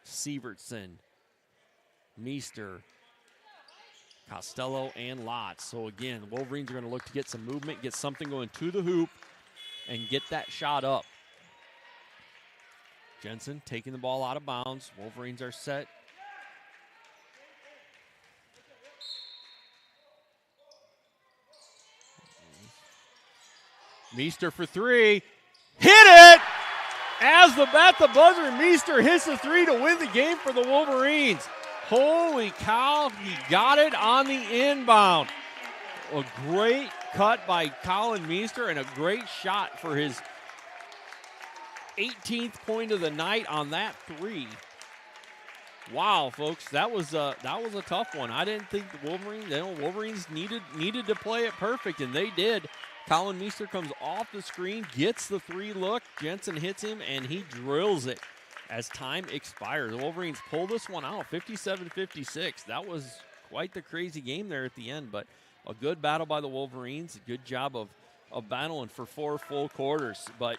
Sievertson, Meester, Costello, and Lotz. So again, the Wolverines are going to look to get some movement, get something going to the hoop, and get that shot up. Jensen taking the ball out of bounds. Wolverines are set. Meester for 3. Hit it! As at the buzzer, Meester hits the 3 to win the game for the Wolverines. Holy cow, he got it on the inbound. A great cut by Colin Meester and a great shot for his 18th point of the night on that 3. Wow, folks, that was a tough one. I didn't think the Wolverines needed to play it perfect, and they did. Colin Meester comes off the screen, gets the 3 look. Jensen hits him, and he drills it as time expires. The Wolverines pull this one out, 57-56. That was quite the crazy game there at the end, but a good battle by the Wolverines. A good job of battling for 4 full quarters. But,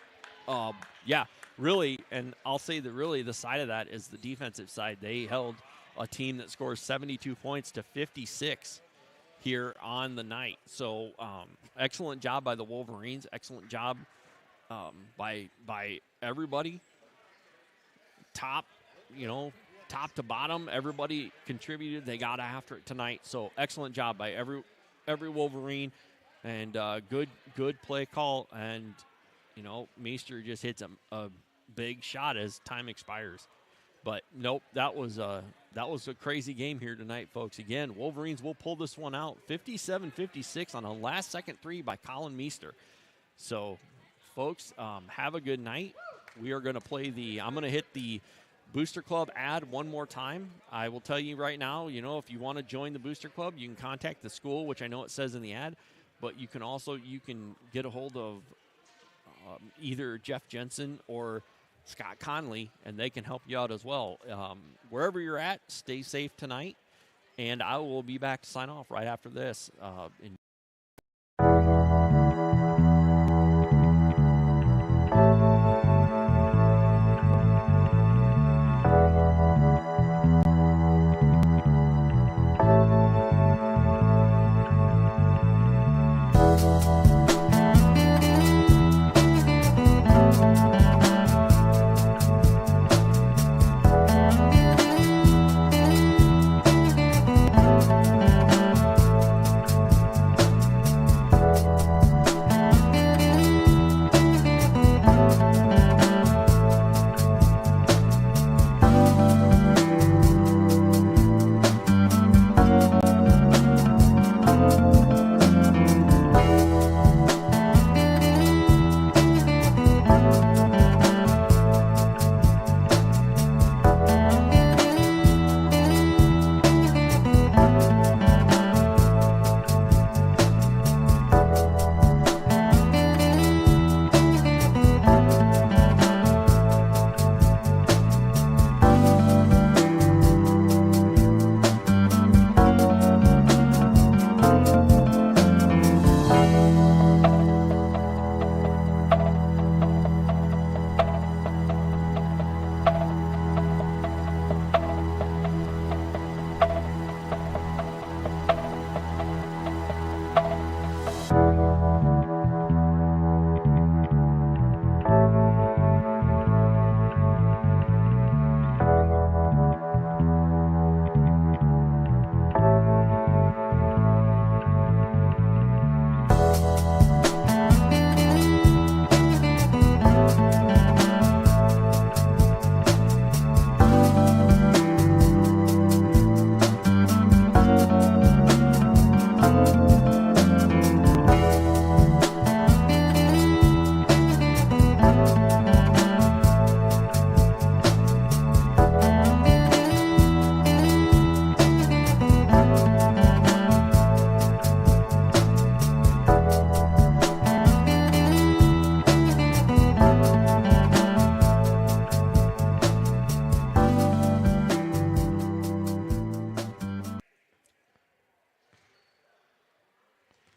yeah, really, and I'll say that really the side of that is the defensive side. They held a team that scores 72 points to 56 here on the night. So excellent job by the Wolverines. Excellent job by everybody. Top to bottom, everybody contributed. They got after it tonight. So excellent job by every Wolverine, and good play call. And Meester just hits a big shot as time expires. But nope, that was a crazy game here tonight, folks. Again, Wolverines will pull this one out, 57-56 on a last-second 3 by Colin Meester. So, folks, have a good night. We are going to play I'm going to hit the Booster Club ad one more time. I will tell you right now, if you want to join the Booster Club, you can contact the school, which I know it says in the ad, but you can get a hold of either Jeff Jensen or Scott Conley, and they can help you out as well. Wherever you're at, stay safe tonight, and I will be back to sign off right after this.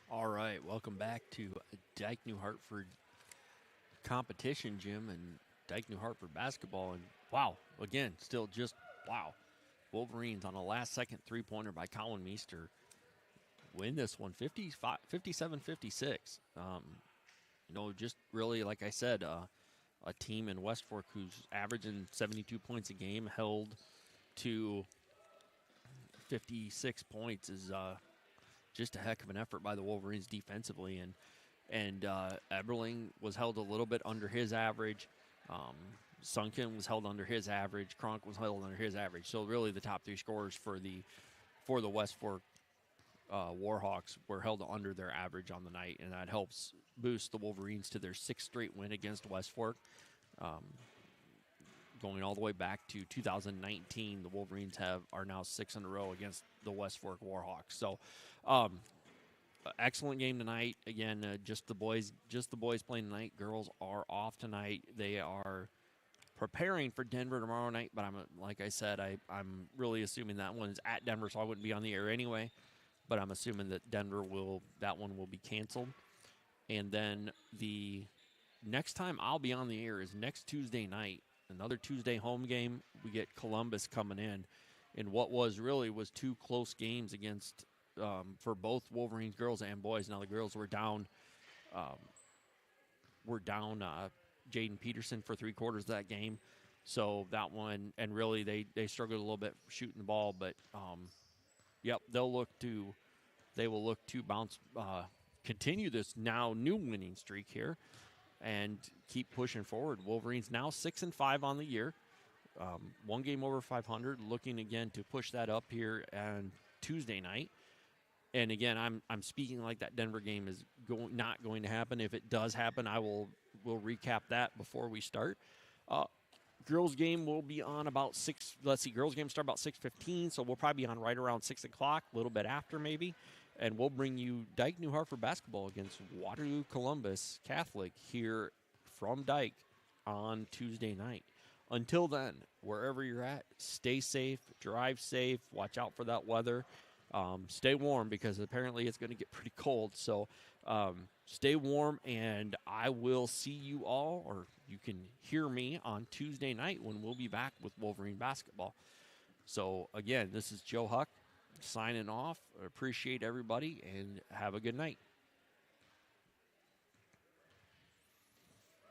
All right, welcome back to Dike-New Hartford competition, Jim, and Dike-New Hartford basketball. And wow, again, still just wow. Wolverines on a last-second three-pointer by Colin Meester win this one 57-56. Just really, like I said, a team in West Fork who's averaging 72 points a game held to 56 points is just a heck of an effort by the Wolverines defensively, and Eberling was held a little bit under his average. Sunken was held under his average. Kronk was held under his average. So really, the top three scorers for the West Fork Warhawks were held under their average on the night, and that helps boost the Wolverines to their sixth straight win against West Fork. Going all the way back to 2019, the Wolverines are now 6 in a row against the West Fork Warhawks. So, excellent game tonight. Again, just the boys playing tonight. Girls are off tonight. They are preparing for Denver tomorrow night. But like I said, I'm really assuming that one's at Denver, so I wouldn't be on the air anyway. But I'm assuming that that one will be canceled. And then the next time I'll be on the air is next Tuesday night. Another Tuesday home game. We get Columbus coming in what was two close games against for both Wolverines girls and boys. Now the girls were down Jaden Peterson for 3/4 of that game. So that one, and really they struggled a little bit shooting the ball, but yep, they will look to bounce, continue this now new winning streak here, and keep pushing forward. Wolverines now 6-5 on the year, one game over 500. Looking again to push that up here on Tuesday night. And again, I'm speaking like that Denver game is not going to happen. If it does happen, we'll recap that before we start. Girls game will be on about 6. Let's see, girls game start about 6:15, so we'll probably be on right around 6 o'clock, a little bit after maybe. And we'll bring you Dike-New Hartford basketball against Waterloo Columbus Catholic here from Dike on Tuesday night. Until then, wherever you're at, stay safe, drive safe, watch out for that weather. Stay warm because apparently it's going to get pretty cold. So stay warm, and I will see you all, or you can hear me on Tuesday night when we'll be back with Wolverine basketball. So, again, this is Joe Huck signing off. I appreciate everybody, and have a good night.